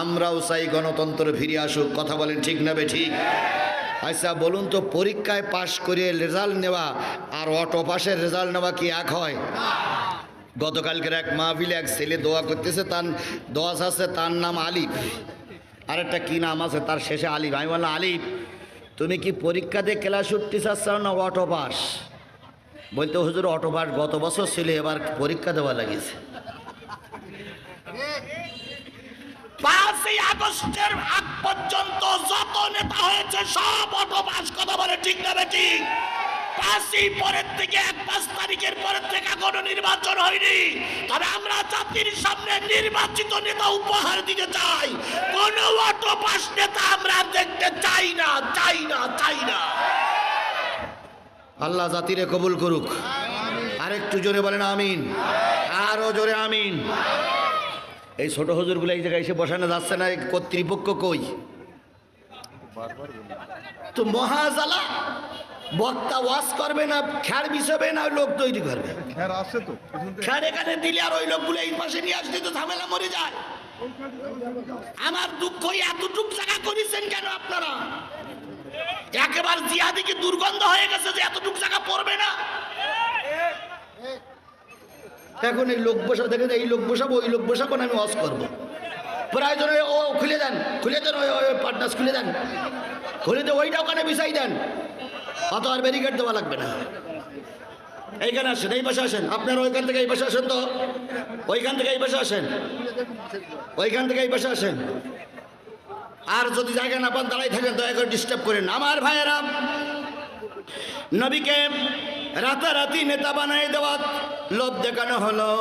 আমরাও চাই গণতন্ত্র ফিরে আসুক। কথা বলেন ঠিক না বেঠিক? আচ্ছা বলুন তো, পরীক্ষায় পাশ করে রেজাল্ট নেওয়া আর অটো পাসের রেজাল্ট নেওয়া কি এক হয়? গতকালকের এক মাহফিলে এক ছেলে দোয়া করতেছে, তার দোয়া আছে, তার নাম আলিফ, আর একটা কি নাম আছে তার শেষে আলিফ। আমি বললাম, আলিফ তুমি কি পরীক্ষা দিয়ে ক্লাস উঠতে চাচ্ছ না অটো পাস? বলতে, হুজুর অটো পাস গত বছর ছিল, এবার পরীক্ষা দেওয়া লাগিয়েছে। 5ই আগস্টের আগ পর্যন্ত যত নেতা হয়েছে সব অটো পাস। কথা বলে ঠিক না বেঠিক? 5ই পরের থেকে 1-5 তারিখের পরের থেকে কোনো নির্বাচন হয়নি। তবে আমরা জাতির সামনে নির্বাচিত নেতা উপহার দিতে চাই, কোন অটো পাস নেতা আমরা দেখতে চাই না, চাই না, চাই না। আল্লাহ জাতিরে কবুল করুক। আরেকটু জোরে বলেন আমিন, আরো জোরে আমিন। এই ছোট হুজুরগুলো এই জায়গায় এসে বসানো যাচ্ছে না, কর্তৃপক্ষ কই? তো মহাজালা, বক্তা ওয়াজ করবে না, খ্যার বিছাবে না, লোক তৈরি করবে। খ্যার এখানে দিলে আর ওই লোকগুলো এই পাশে নিয়ে আসলে তো ঝামেলা মরে যায়। আমার দুঃখ, এতটুক জায়গা করেছেন কেন আপনারা? একেবারে জিহাদি কি দুর্গন্ধ হয়ে গেছে যে এতটুক জায়গা পড়বে না? এখন এই লোক বসা দেখেন, এই লোক বসাবো, ওই লোক বসাবো না, আমি ওয়াজ করবো। প্রয়োজনে ও খুলে দেন, খুলে দেন, ওই পার্টনার্স খুলে দেন, খুলে দিয়ে ওইটা ওখানে বিছাই দেন, অত আর ব্যারিকেড দেওয়া লাগবে না। এইখানে আসেন, এই পাশে আসেন, আপনারা ওইখান থেকে এই পাশে আসেন, তো ওইখান থেকে এই পাশে আসেন, ওইখান থেকে এই পাশে আসেন। আর যদি জায়গা না পান দাঁড়াই থাকেন, দয়া করে ডিস্টার্ব করেন। আমার ভাইয়েরা, নবীকে রাতারাতি নেতা বানাই দেওয়া লোভ দেখানো হলো।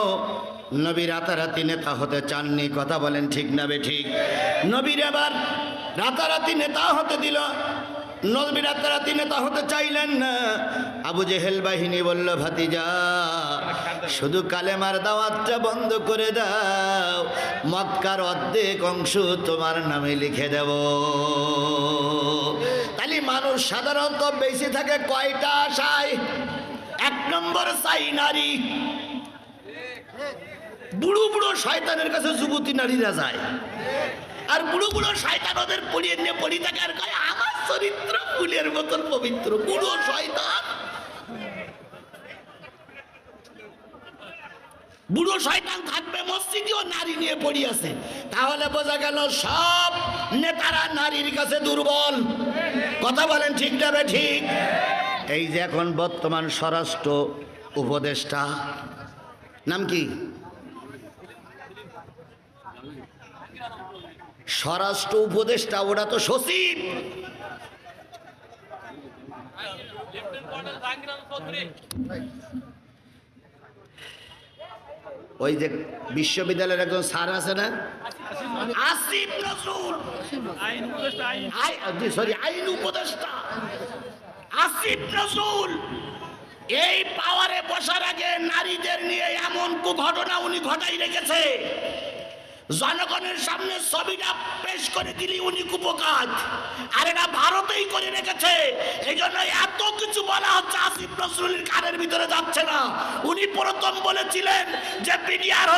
নবী রাতারাতি নেতা হতে চাননি। কথা বলেন ঠিক না বেঠিক? নবীর এবার রাতারাতি নেতা হতে দিল, নবী রাতারাতি নেতা হতে চাইলেন না। আবু জেহেল বাহিনী বলল, ভাতিজা শুধু কালেমার দাওয়াতটা বন্ধ করে দাও, মক্কার অর্ধেক অংশ তোমার নামে লিখে দেব। তাহলে মানুষ সাধারণত বেঁচে থাকে কয়টা আশায়? 1 নম্বর চাই নারী। বুড়ো বুড়ো শয়তানের কাছে যুবতী নারীরা যায়, আর বুড়ো বুড়ো শয়তান ওদের পড়িয়ে নিয়ে পড়ি থাকে আর কয় আমার চরিত্র ফুলের মতন পবিত্র। বুড়ো শয়তান, বুড়ো শয়তান থাকবে মসজিদেও নারী নিয়ে পড়ি আছে। তাহলে বোঝা গেল সব নেতারা নারীর কাছে দুর্বল। কথা বলেন ঠিক না ঠিক? এই যে এখন বর্তমান স্বরাষ্ট্র উপদেষ্টা, নাম কি? স্বরাষ্ট্র উপদেষ্টা, ওটা তো সচিব। ওই যে বিশ্ববিদ্যালয়ের একজন স্যার আছে না, আসিফ নজরুল, আইন উপদেষ্টা আসিফ নজরুল, এই পাওয়ারে বসার আগে নারীদের নিয়ে এমন ঘটনা উনি ঘটাই রেখেছে। জনগণের সামনে ছবিটা পেশ করে দিলি উনি কুপকাজ, আর এটা ভারতেই করে রেখেছে। এই জন্য এত কিছু বলা হচ্ছে আসিফ নজরুলের কানের ভিতরে যাচ্ছে না। উনি প্রথম বলেছিলেন যে পিডিআর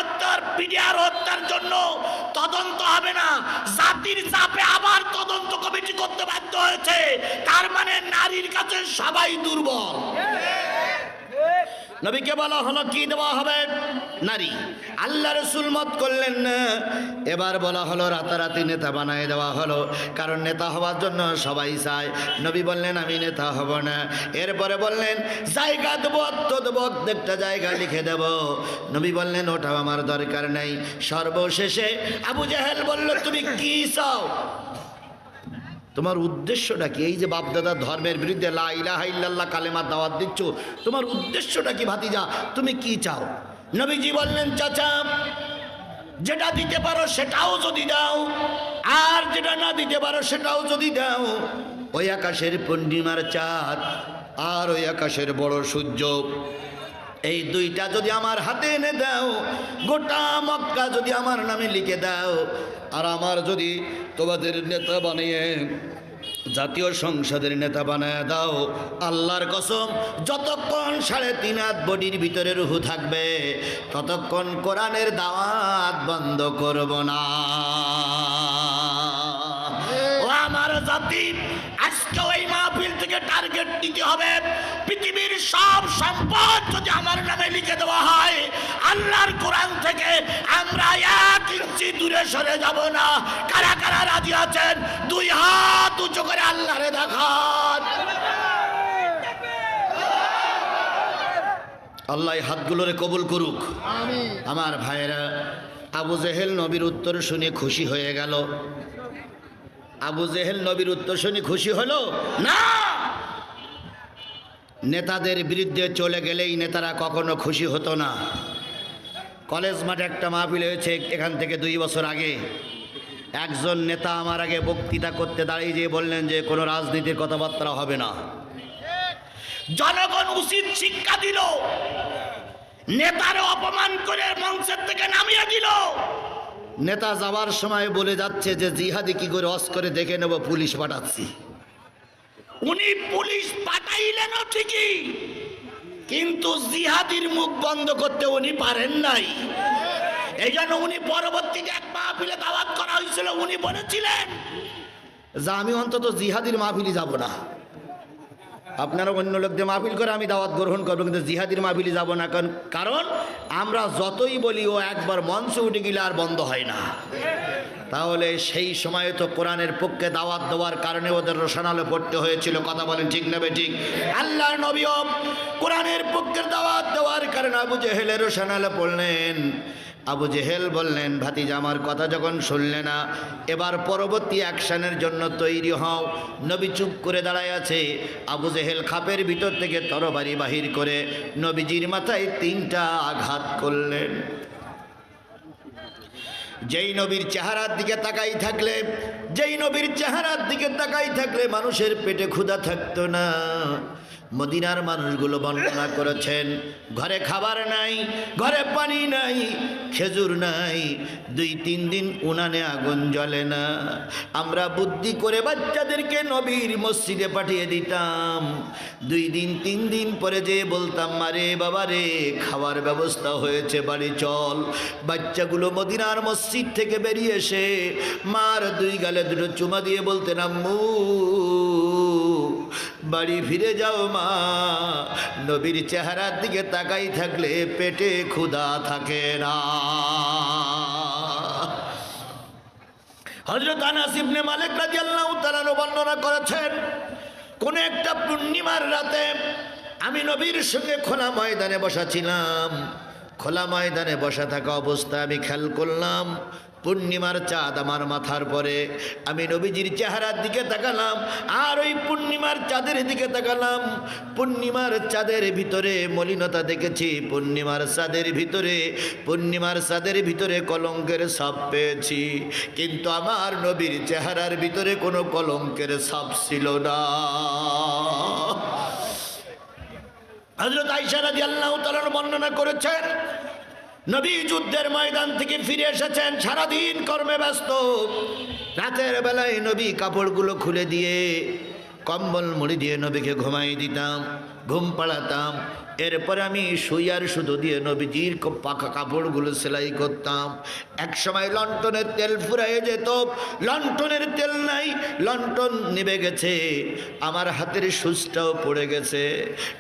হত্যার জন্য তদন্ত হবে না, জাতির চাপে আবার তদন্ত কমিটি করতে বাধ্য হয়েছে। তার মানে নারীর কাছে সবাই দুর্বল। নবীকে বলা হলো কি দেওয়া হবে? নারী। আল্লাহ রসুল মত করলেন না। এবার বলা হলো রাতারাতি নেতা বানায় দেওয়া হলো, কারণ নেতা হওয়ার জন্য সবাই চায়। নবী বললেন আমি নেতা হব না। এরপরে বললেন জায়গা দেবো, অর্থ দেবো, প্রত্যেকটা জায়গা লিখে দেব। নবী বললেন ওটাও আমার দরকার নেই। সর্বশেষে আবু জাহেল বলল তুমি কি চাও? তোমার উদ্দেশ্যটা কি? এই যে বাপদাদা ধর্মের বিরুদ্ধে লা ইলাহা ইল্লাল্লাহ কালেমার দাওয়াত দিচ্ছ, তোমার উদ্দেশ্যটা কি ভাতিজা? তুমি কি চাও? নবীজি বললেন চাচা যেটা দিতে পারো সেটাও যদি দাও, আর যেটা না দিতে পারো সেটাও যদি দাও, ওই আকাশের পূর্ণিমার চাঁদ আর ওই আকাশের বড় সূর্য, এই দুইটা যদি আমার হাতে এনে দাও, গোটা মক্কা যদি আমার নামে লিখে দাও, আর আমার যদি তোমাদের নেতা বানিয়ে জাতীয় সংসদের নেতা বানায় দাও, আল্লাহর কসম যতক্ষণ 3.5 হাত বডির ভিতরে রুহু থাকবে ততক্ষণ কোরআনের দাওয়াত বন্ধ করব না। ও আমার জাতি, আজকে ওই মাহফিল থেকে টার্গেট দিতে হবে, পৃথিবীর সব সম্পদ যদি আমার নামে লিখে দেওয়া হয়, আল্লাহর কোরআন থেকে আমরা 1 ইঞ্চি দূরে সরে যাব না। কারা কারা রাজি আছেন 2 হাত উঁচু করে আল্লাহরে দেখান। আল্লাহ হাতগুলোরে কবুল করুক। আমার ভাইয়েরা, আবু জেহেল নবীর উত্তর শুনে খুশি হয়ে গেল। আবু জেহেল নবীর উত্তর শুনে খুশি হলো না। নেতাদের বিরুদ্ধে চলে গেলেই নেতারা কখনো খুশি হতো না। কলেজ মাঠে একটা মাহফিল হয়েছে এখান থেকে 2 বছর আগে। একজন নেতা আমার আগে বক্তৃতা করতে দাঁড়িয়ে যেয়ে বললেন যে কোনো রাজনীতির কথাবার্তা হবে না। জনগণ উচিত শিক্ষা দিল, নেতারে অপমান করে মঞ্চের থেকে নামিয়ে দিল। নেতা যাওয়ার সময় বলে যাচ্ছে যে জিহাদি কি করে অস্করে দেখে নেব, পুলিশ পাঠাচ্ছি। উনি পুলিশ পাঠাইলেনও ঠিকই, কিন্তু জিহাদির মুখ বন্ধ করতে উনি পারেন নাই। এই জন্য উনি পরবর্তীতে এক মাহফিলে দাওয়াত করা হয়েছিল, উনি বলেছিলেন যে আমি অন্তত জিহাদির মাহফিলে যাব না। আপনারা অন্য লোকদের মাহফিল করে আমি দাওয়াত গ্রহণ করবো, কিন্তু জিহাদির মাহফিলে যাব না। কারণ আমরা যতই বলি ও একবার মঞ্চে উঠে গেলে আর বন্ধ হয় না। তাহলে সেই সময়ে তো কোরআনের পক্ষে দাওয়াত দেওয়ার কারণে ওদের রোশনালে পড়তে হয়েছিল। কথা বলেন ঠিক না বেঠিক? আল্লাহর নবীও কোরআনের পক্ষে দাওয়াত দেওয়ার কারণে আবু জেহেলের রোশনালে পড়লেন। আবু জেহেল বললেন ভাতিজা আমার কথা যখন শুনলে না, এবার পরবর্তী অ্যাকশনের জন্য তৈরি হও। নবী চুপ করে দাঁড়ায় আছে। আবু জেহেল খাপের ভিতর থেকে তরবারি বাহির করে নবীজির মাথায় 3টা আঘাত করলেন। যেই নবীর চেহারার দিকে তাকাই থাকলে, যেই নবীর চেহারার দিকে তাকাই থাকলে মানুষের পেটে ক্ষুধা থাকতো না। মদিনার মানুষগুলো বর্ণনা করেছেন ঘরে খাবার নাই, ঘরে পানি নাই, খেজুর নাই, 2-3 দিন উনানে আগুন জ্বলে না। আমরা বুদ্ধি করে বাচ্চাদেরকে নবীর মসজিদে পাঠিয়ে দিতাম। 2 দিন 3 দিন পরে যে বলতাম মারে বাবা রে খাবার ব্যবস্থা হয়েছে বাড়ি চল। বাচ্চাগুলো মদিনার মসজিদ থেকে বেরিয়ে এসে মার 2 গালে 2 চুমা দিয়ে বলতেন আম্মু বাড়ি ফিরে যাও মা। নবীর চেহারার দিকে তাকাই থাকলে পেটে ক্ষুধা থাকে না। হযরত আনাস ইবনে মালিক রাদিয়াল্লাহু তাআলা বর্ণনা করেছেন কোন একটা পূর্ণিমার রাতে আমি নবীর সঙ্গে খোলা ময়দানে বসা ছিলাম। খোলা ময়দানে বসা থাকা অবস্থায় আমি খেয়াল করলাম পূর্ণিমার চাঁদ আমার মাথার পরে। আমি নবীজির চেহারার দিকে তাকালাম আর ওই পূর্ণিমার চাঁদের দিকে তাকালাম। পূর্ণিমার চাঁদের ভিতরে মলিনতা দেখেছি, পূর্ণিমার চাঁদের ভিতরে কলঙ্কের ছাপ পেয়েছি, কিন্তু আমার নবীর চেহারার ভিতরে কোনো কলঙ্কের ছাপ ছিল না। হযরত আয়েশা রাদিয়াল্লাহু তাআলা বর্ণনা করেছেন নবী যুদ্ধের ময়দান থেকে ফিরে এসেছেন, সারাদিন কর্মে ব্যস্ত। রাতের বেলায় নবী কাপড়গুলো খুলে দিয়ে কম্বল মুড়ি দিয়ে নবীকে ঘুমাই দিতাম, ঘুম পাড়াতাম। এরপরে আমি শুয়ার শুধু দিয়ে নবীজির পাকা কাপড়গুলো সেলাই করতাম। এক সময় লন্ঠনের তেল ফুরাইয়ে যেত, লন্ঠনের তেল নাই, লন্ঠন নিভে গেছে, আমার হাতের সুচটাও পড়ে গেছে।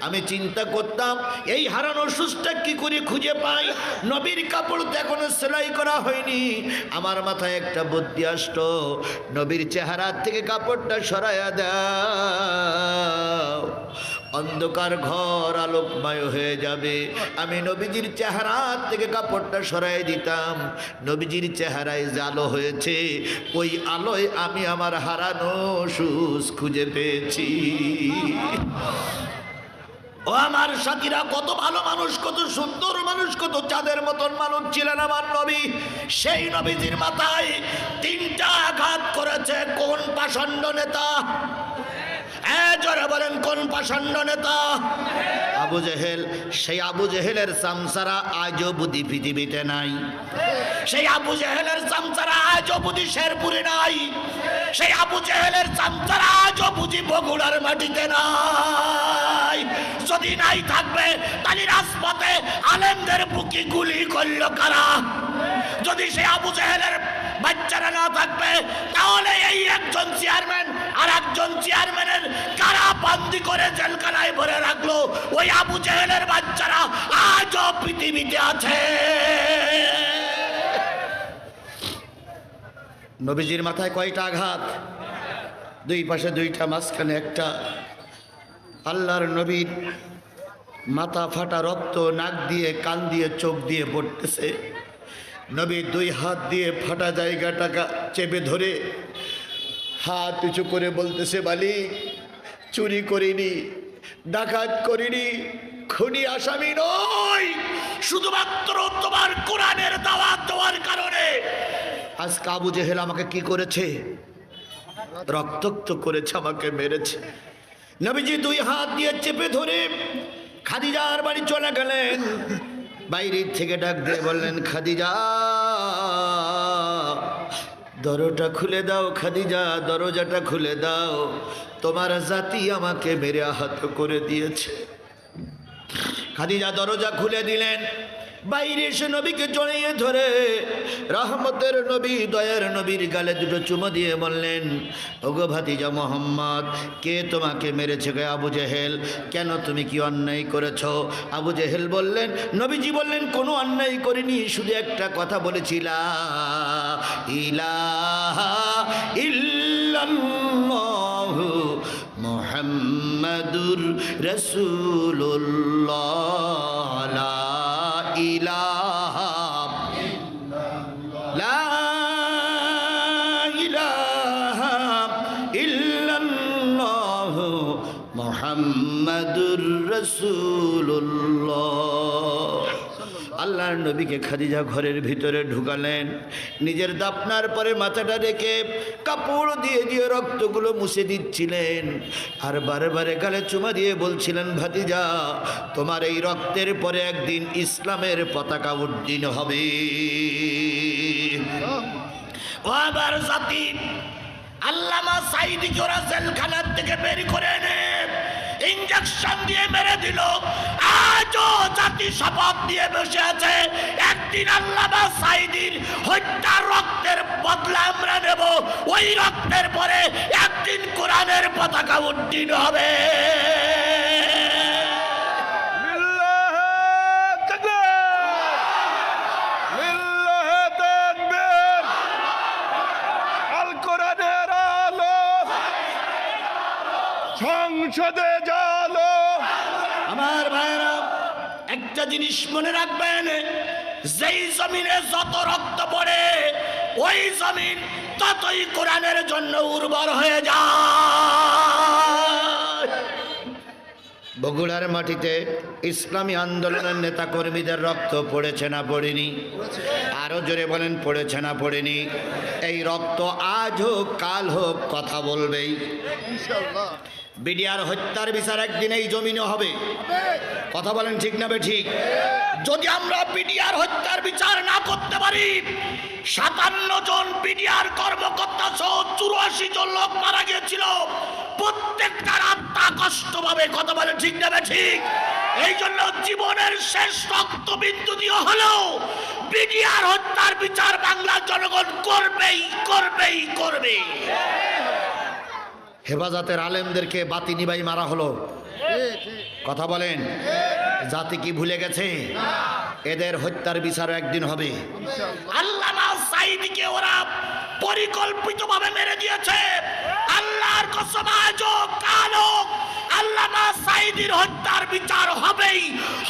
আমি চিন্তা করতাম এই হারানো সুচটা কি করে খুঁজে পাই। নবীর কাপড় তো এখনো সেলাই করা হয়নি। আমার মাথায় একটা বুদ্ধি আসতো, নবীর চেহারা থেকে কাপড়টা সরাইয়া দাও, অন্ধকার ঘর আলোকময় হয়ে যাবে। আমি নবীজির চেহারা থেকে কাপড়টা সরাই দিতাম। নবীজির চেহারায় যে আলো হয়েছে, ওই আলোয় আমি আমার হারানো সুচ খুঁজে পেয়েছি। ও আমার সাথীরা, কত ভালো মানুষ, কত সুন্দর মানুষ, কত চাঁদের মতন মানুষ ছিলেন আমার নবী। সেই নবীজির মাথায় 3টা আঘাত করেছে কোন পাষণ্ড নেতা? জোরে বলেন, কোন পাষণ্ড নেতা? আবু জেহেল। সেই আবু জেহেলের চামচারা আজও বুদ্ধি পৃথিবীতে নাই। সেই আবু জেহেলের চামচারা আজও বুদ্ধি শেরপুরে নাই। সেই আবু জেহেলের চামচারা আজও বুঝি বগুড়ার মাটিতে নাই। যদি নাই থাকবে তাহলে রাজপথে আলেমদের বুকে গুলি করল কারা? যদি সেই আবু জেহেলের বাচ্চারা না থাকবে তাহলে এই একজন চেয়ারম্যান আর একজন চেয়ারম্যানের কারা বন্দি করে জেলখানায় ভরে রাখলো, ওই আবু জেহেলের বাচ্চারা আজও পৃথিবীতে আছে। নবীজির মাথায় কয়টা আঘাত? 2 পাশে 2টা, মাঝখানে একটা। আল্লাহর নবীর মাথা ফাটা, রক্ত নাক দিয়ে, কান দিয়ে, চোখ দিয়ে পড়তেছে। নবী 2 হাত দিয়ে ফাটা জায়গাটাকে চেপে ধরে হাত উঁচু করে বলতেছে, মালিক, চুরি করিনি, ডাকাত করিনি, খুনি আসামি নই, শুধুমাত্র তোমার কোরআনের দাওয়াত দেওয়ার কারণে আজকে আবু জেহেল আমাকে কি করেছে? রক্তাক্ত করেছে, আমাকে মেরেছে। নবীজি 2 হাত দিয়ে চেপে ধরে খাদিজার বাড়ি চলে গেলেন। বাইরে থেকে ডাক দিয়ে বললেন, খাদিজা, দরজাটা খুলে দাও, খাদিজা, দরজাটা খুলে দাও, তোমার জাতি আমাকে মেরে আহত করে দিয়েছে। খাদিজা দরজা খুলে দিলেন। বাইরে এসে নবীকে জড়িয়ে ধরে রহমতের নবী, দয়ার নবীর গালে 2টো চুমো দিয়ে বললেন, ওগো ভাতিজা মোহাম্মদ, কে তোমাকে মেরেছে? গে আবু জেহেল। কেন, তুমি কি অন্যায় করেছ? আবু জেহেল বললেন, নবীজি বললেন, কোনো অন্যায় করিনি, শুধু একটা কথা বলেছিলাম, ইলাহা ইল্লাল্লাহু মুহাম্মাদুর রাসূলুল্লাহ, লা ইলাহা লা ইলাহা ইল্লাল্লাহু মুহাম্মাদুর রাসূলুল্লাহ। আল্লাহর নবীকে খাদিজা ঘরের ভিতরে ঢুকালেন। নিজের দাপনার পরে মাথাটা রেখে কাপড় দিয়ে দিয়ে রক্তগুলো মুছে দিচ্ছিলেন, আর বারে বারে গালে চুমা দিয়ে বলছিলেন, ভাতিজা, তোমার এই রক্তের পরে একদিন ইসলামের পতাকা উড্ডীন হবে। ও আমার জাতি, আল্লামা সাঈদীকে ওরা জেলখানার থেকে বের করে এনে ইঞ্জেকশন দিয়ে মেরে দিল। আজও জাতি শপথ দিয়ে বসে আছে, একদিন আল্লামা সাঈদীর হত্যার রক্তের বদলা আমরা নেব। ওই রক্তের পরে একদিন কোরআনের পতাকা উড্ডীন হবে। সংসদে জালো। আমার ভাইরা, একটা জিনিস মনে রাখবেন, যেই জমিনে যত রক্ত পড়ে ওই জমিন ততই কোরআনের জন্য উর্বর হয়ে যায়। বগুড়ার মাটিতে ইসলামী আন্দোলনের নেতা কর্মীদের রক্ত পড়েছে না পড়েনি? আরো জোরে বলেন, পড়েছে না পড়েনি? এই রক্ত আজ হোক কাল হোক কথা বলবেই। বিডিআর হত্যার বিচার একদিন এই জমিনে হবে। কথা বলেন ঠিক না ঠিক? যদি আমরা বিডিআর হত্যার বিচার না করতে পারি, 57 জন বিডিআর কর্মকর্তা সহ 84 জন লোক মারা গিয়েছিল, প্রত্যেকটার আত্মা কষ্ট পাবে। কথা বলেন ঠিক না ঠিক? এই জন্য জীবনের শেষ রক্তবিন্দু দিয়ে হলেও বিডিআর হত্যার বিচার বাংলার জনগণ করবেই করবেই করবে। হেফাজতের আলেমদেরকে বাতি নিবাই মারা হলো। কথা বলেন, জাতি কি ভুলে গেছে? এদের হত্যার বিচার একদিন হবে। আল্লামা সাঈদীকে ওরা পরিকল্পিতভাবে মেরে দিয়েছে। আল্লাহর কসম আজও কালও আল্লামা সাঈদীর হত্যার বিচার হবেই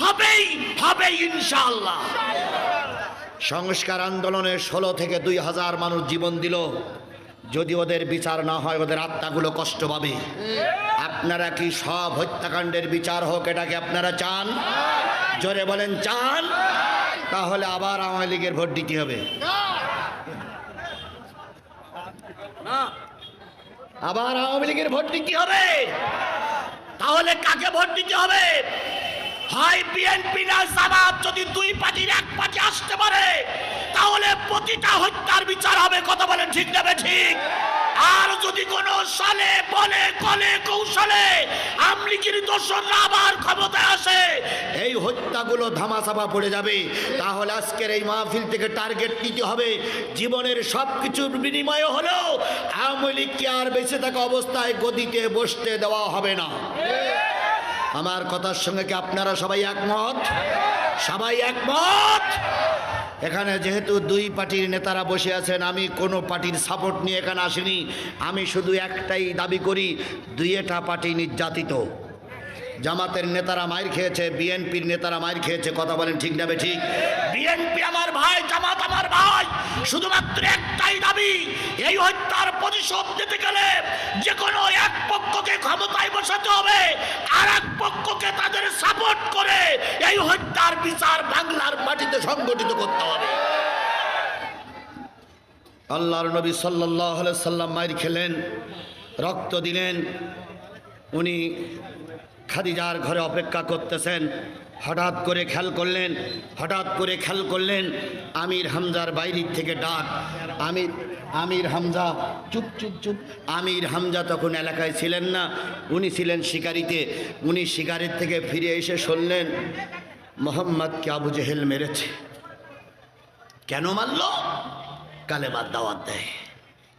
হবেই হবেই ইনশাআল্লাহ। সংস্কার আন্দোলনে 16 থেকে 2000 মানুষ জীবন দিল। যদি ওদের বিচার না হয়, ওদের আত্মাগুলো কষ্ট পাবে। আপনারা কি সব হত্যাকাণ্ডের বিচার হোক এটাকে আপনারা চান? জোরে বলেন চান? তাহলে আবার আওয়ামী লীগের ভোট দিতে হবে। আবার আওয়ামী লীগের ভোট দিতে হবে। তাহলে কাকে ভোট দিতে হবে? হয় বিএনপি না জামাত। যদি দুই পার্টির এক পার্টি আসতে পারে, তাহলে প্রতিটা হত্যার বিচার হবে। কথা বলেন ঠিক না ঠিক? আর যদি কোনো সালে বলে কলে কৌশলে আমলিগির দোসররা আবার ক্ষমতায় আসে, এই হত্যাগুলো ধামাচাপা পড়ে যাবে। তাহলে আজকের এই মাহফিল থেকে টার্গেট নিতে হবে, জীবনের সব কিছুর বিনিময়ে হলেও আওয়ামী লীগকে আর বেঁচে থাকা অবস্থায় গদিতে বসতে দেওয়া হবে না। আমার কথার সঙ্গে কি আপনারা সবাই একমত? সবাই একমত? এখানে যেহেতু দুই পার্টির নেতারা বসে আছেন, আমি কোনো পার্টির সাপোর্ট নিয়ে এখানে আসিনি। আমি শুধু একটাই দাবি করি, দুইটা পার্টি নির্যাতিত। জামাতের নেতারা মাইর খেয়েছে, বিএনপির নেতারা মাইর খেয়েছে। কথা বলেন ঠিক না ঠিক? বিএনপি আমার ভাই, জামাত আমার ভাই। শুধুমাত্র একটাই দাবি, এই হত্যার প্রতিশোধ নিতে গেলে যে কোনো এক পক্ষকে ক্ষমতায় বসাতে হবে, আর এক পক্ষকে তাদের সাপোর্ট করে এই হত্যার বিচার বাংলার মাটিতে সংগঠিত করতে হবে। আল্লাহর নবী সাল্লাল্লাহু আলাইহি সাল্লাম মাইর খেলেন, রক্ত দিলেন। উনি খাদিজার ঘরে অপেক্ষা করতেছেন। হঠাৎ করে খেয়াল করলেন আমির হামজার বাইরের থেকে ডাক। আমির হামজা চুপ চুপ চুপ। আমির হামজা তখন এলাকায় ছিলেন না, উনি ছিলেন শিকারিতে। উনি শিকারির থেকে ফিরে এসে শুনলেন মোহাম্মদকে আবু জেহেল মেরেছে। কেন মারল? কালেমার দাওয়াত দেয়,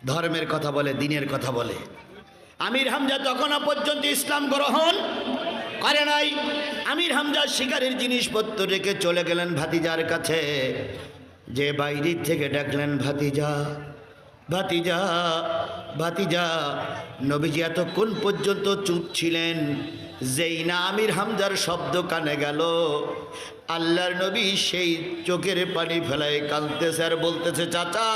ধর্মের কথা বলে, দিনের কথা বলে। আমির হামজা তখনও পর্যন্ত ইসলাম গ্রহণ করে নাই। আমির হামজা শিকারের জিনিসপত্র রেখে চলে গেলেন ভাতিজার কাছে। যে বাইরে থেকে ডাকলেন ভাতিজা ভাতিজা ভাতিজা। নবীজি এতক্ষণ পর্যন্ত চুপ ছিলেন। যেই না আমির হামজার শব্দ কানে গেল, আল্লাহর নবী সেই চোখের পানি ফেলায় কাঁদতেছে আর বলতেছে, চাচা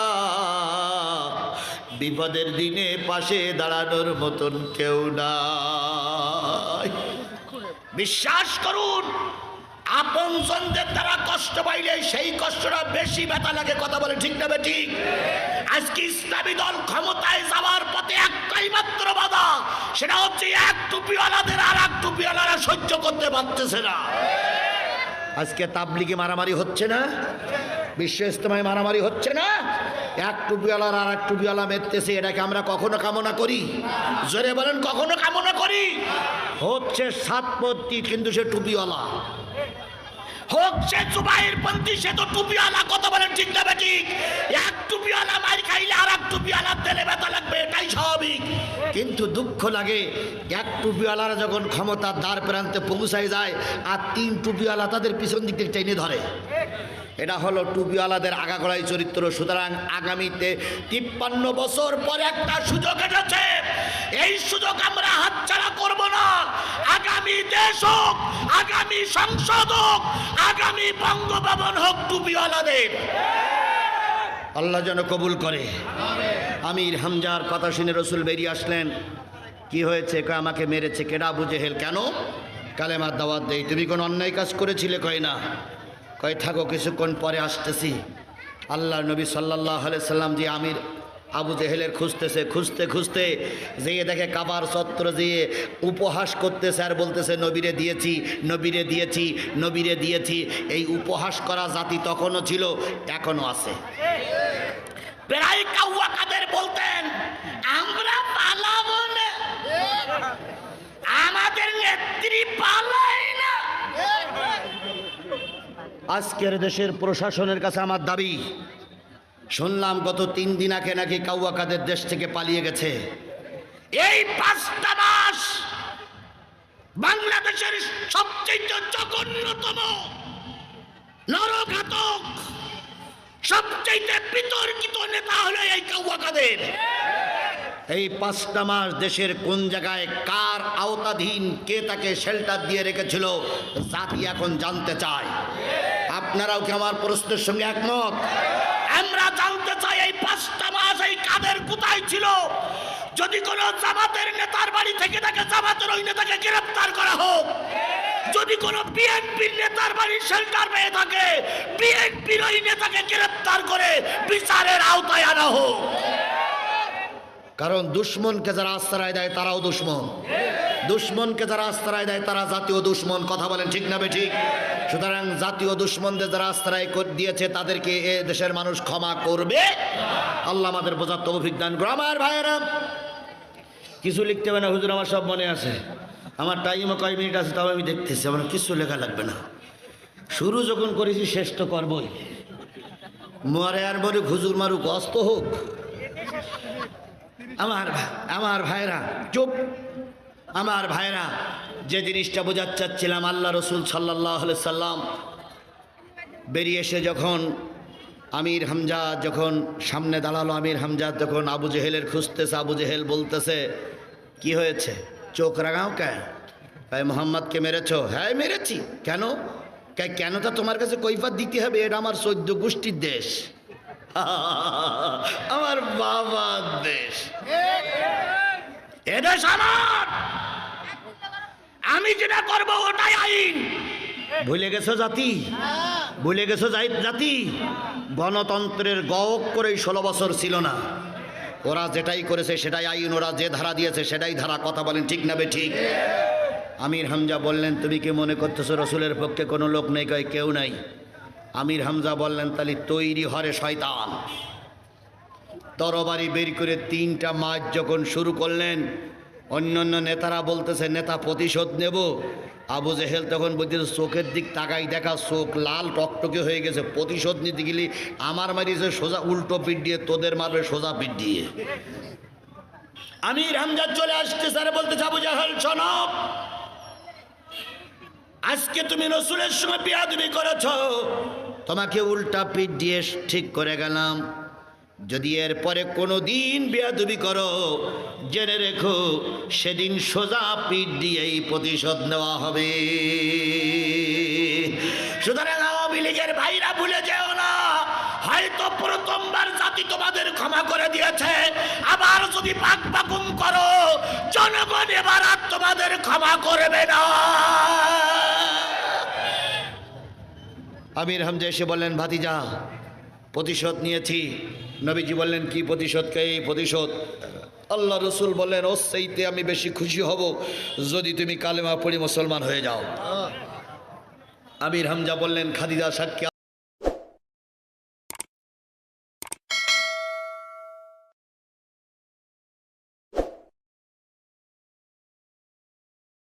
বিপদের দিনে পাশে দাঁড়ানোর মতন কেউ নাই। বিশ্বাস করুন, আপনজনদের দ্বারা কষ্ট পাইলে সেই কষ্টটা বেশি ব্যথা লাগে। কথা বলে ঠিক না ঠিক? আজকে ইসলামী দল ক্ষমতায় যাওয়ার পথে একটাই মাত্র বাধা, সেটা হচ্ছে এক টুপিওয়ালাদের আর এক টুপিওয়ালারা সহ্য করতে পারতেছে না। আজকে তাবলিগে মারামারি হচ্ছে না, বিশ্ব ইজতেমায় মারামারি হচ্ছে না, এক টুপিওয়ালার আর এক টুপিওয়ালা মেরতেছে। এটাকে আমরা কখনো কামনা করি? জোরে বলেন, কখনো কামনা করি? হচ্ছে সাতপন্থী কিন্তু সে টুপিওয়ালা, হচ্ছে জুবাইর পন্থী সে তো টুপিওয়ালা। কথা বলেন ঠিক না ঠিক? এক টুপিওয়ালা মার খাইলে আর এক টুপিওয়ালার তেলে ব্যথা লাগবে, এটাই স্বাভাবিক। কিন্তু দুঃখ লাগে, এক টুপিওয়ালারা যখন ক্ষমতার দ্বার প্রান্তে পৌঁছায় যায় আর তিন টুপিওয়ালা তাদের পিছন দিক থেকে টেনে ধরে। এটা হলো টুপিওয়ালাদের আগাগোড়াই চরিত্র। সুতরাং আগামীতে 53 বছর পরে একটা সুযোগ এসেছে, এই সুযোগ আমরা হাতছাড়া করব না। আগামী দেশ হোক, আগামী সংসদ হোক, আগামী বঙ্গভবন হোক টুপিওয়ালাদের। আল্লাহ যেন কবুল করে। আমির হামজার কথা শুনে রসুল বেরিয়ে আসলেন। কি হয়েছে? কয় আমাকে মেরেছে। কেডা? আবু জেহেল। কেন? কালেমার দাওয়াত দেই। তুমি কোন অন্যায় কাজ করেছিলে? কয় না। কয় থাকো, কিছুক্ষণ পরে আসতেছি। আল্লাহ নবী সাল্লাল্লাহু আলাইহি সাল্লাম যে আবু জেহেলের খুঁজতেছে, খুঁজতে খুঁজতে যেয়ে দেখে কাবার চত্বর যেয়ে উপহাস করতেছে আর বলতেছে নবীরে দিয়েছি, নবীরে দিয়েছি, নবীরে দিয়েছি। এই উপহাস করা জাতি তখনও ছিল, এখনো আছে। প্রায় কাউয়া কাদের বলতেন আমরা পালাবো না, আমাদের নেত্রী পালায় না। আজকের দেশের প্রশাসনের কাছে আমার দাবি, শুনলাম গত 3 দিন আগে নাকি কাউয়া কাদের দেশ থেকে পালিয়ে গেছে। এই 5টা মাস বাংলাদেশের সবচেয়ে জঘন্যতম, নরঘাতক, সবচেয়ে বিতর্কিত নেতা হলো এই কাউয়া কাদের। এই 5টা মাস দেশের কোন জায়গায় কার আওতাধীন, কে তাকে শেল্টার দিয়ে রেখেছিল, জাতি এখন জানতে চায়। আপনারাও কি আমার প্রশ্নের সঙ্গে একমত? আমরা জানতে চাই এই 5টা মাস এই কাদের কোথায় ছিল। যদি কোনো জামাতের নেতার বাড়ি থেকে তাকে জামাতের ওই নেতাকে গ্রেফতার করা হোক, যদি কোনো বিএনপির নেতার বাড়ির শেল্টার পেয়ে থাকে বিএনপির ওই নেতাকে গ্রেফতার করে বিচারের আওতায় আনা হোক। কারণ দুশ্মনকে যারা আশ্রয় দেয় তারাও দুশ্মন, দুশ্মনকে যারা আশ্রয় দেয় তারা জাতীয় দুশ্মন। কথা বলেন ঠিক না বেঠিক? সুতরাং জাতীয় দুশ্মনদের যারা আশ্রয় দিয়েছে তাদেরকে এ দেশের মানুষ ক্ষমা করবে। আল্লাহ আমাদের বোঝার তৌফিক দান করুন। আমার ভাইয়েরা, কিছু লিখতে হবে না হুজুর, আমার সব মনে আছে। আমার টাইমও কয় মিনিট আছে, তাও আমি দেখতেছি, আমার কিছু লেখা লাগবে না। শুরু যখন করেছি শেষ তো করবই। মরে আর মরুক, হুজুর মারুক, অস্ত হোক। আমার ভাইরা চুপ। আমার ভাইরা, যে জিনিসটা বোঝাতে চাচ্ছিলাম, আল্লাহ রসুল সাল্লাল্লাহু আলাইহি সাল্লাম বেরিয়ে এসে যখন আমির হামজা যখন সামনে দাঁড়ালো, আমির হামজা তখন আবু জেহেলের খুঁজতেছে। আবু জেহেল বলতেছে কি হয়েছে, চোখ রাগাও কেন? ভাই মোহাম্মদকে মেরেছ? হ্যাঁ মেরেছি। কেন? কেনটা তোমার কাছে কৈফিয়ত দিতে হবে, এটা আমার 14 গোষ্ঠীর দেশ, আমার বাবার দেশ, এদেশ আমার, আমি যেটা করব ওটাই আইন। ভুলে গেছো জাতি? ভুলে গেছো জাতি? গণতন্ত্রের গওক করে 16 বছর ছিল না। ওরা যেটাই করেছে সেটাই আইন, ওরা যে ধারা দিয়েছে সেটাই ধারা। কথা বলেন ঠিক না বেঠিক? আমির হামজা বললেন তুমি কি মনে করতেছো রসুলের পক্ষে কোনো লোক নেই? কয় কেউ নাই। আমির হামজা বললেন তাহলে তৈরি হরে শয়তান। তরবারি বের করে 3টা মাস যখন শুরু করলেন, অন্যান্য নেতারা বলতেছে নেতা প্রতিশোধ নেব। আবু জেহেল তখন বলতেছে চোখের দিক তাকাই, দেখা চোখ লাল টকটকে হয়ে গেছে। প্রতিশোধ নিতে গেলে আমার মারিয়েছে সোজা উল্টো পিঠ দিয়ে, তোদের মারবে সোজা পিঠ দিয়ে। আমির হামজা চলে আসছে, স্যার বলতেছে আবু জেহেল শোনো, আজকে তুমি রসুলের সঙ্গে বেয়াদবি করেছ, তোমাকে উল্টা পিঠ দিয়ে ঠিক করে গেলাম। যদি এরপরে কোনো দিন বেয়াদবি করো, জেনে রেখো সেদিন সোজা পিঠ দিয়েই প্রতিশোধ নেওয়া হবে। সুতরাং আওয়ামী লীগের ভাইরা ভুলে যেও না, হয়তো প্রথমবার জাতি তোমাদের ক্ষমা করে দিয়েছে, আবার যদি পাকপাকুম করো জনগণ এবার আর তোমাদের ক্ষমা করবে না। আমির হামজা এসে বললেন ভাতিজা প্রতিশোধ নিয়েছি। নবীজি বললেন কি প্রতিশোধ? কে এই প্রতিশোধ? আল্লাহ রসুল বললেন ওর চাইতে আমি বেশি খুশি হব যদি তুমি কালেমা পড়ে মুসলমান হয়ে যাও। আমির হামজা বললেন খাদিজা সাক্ষী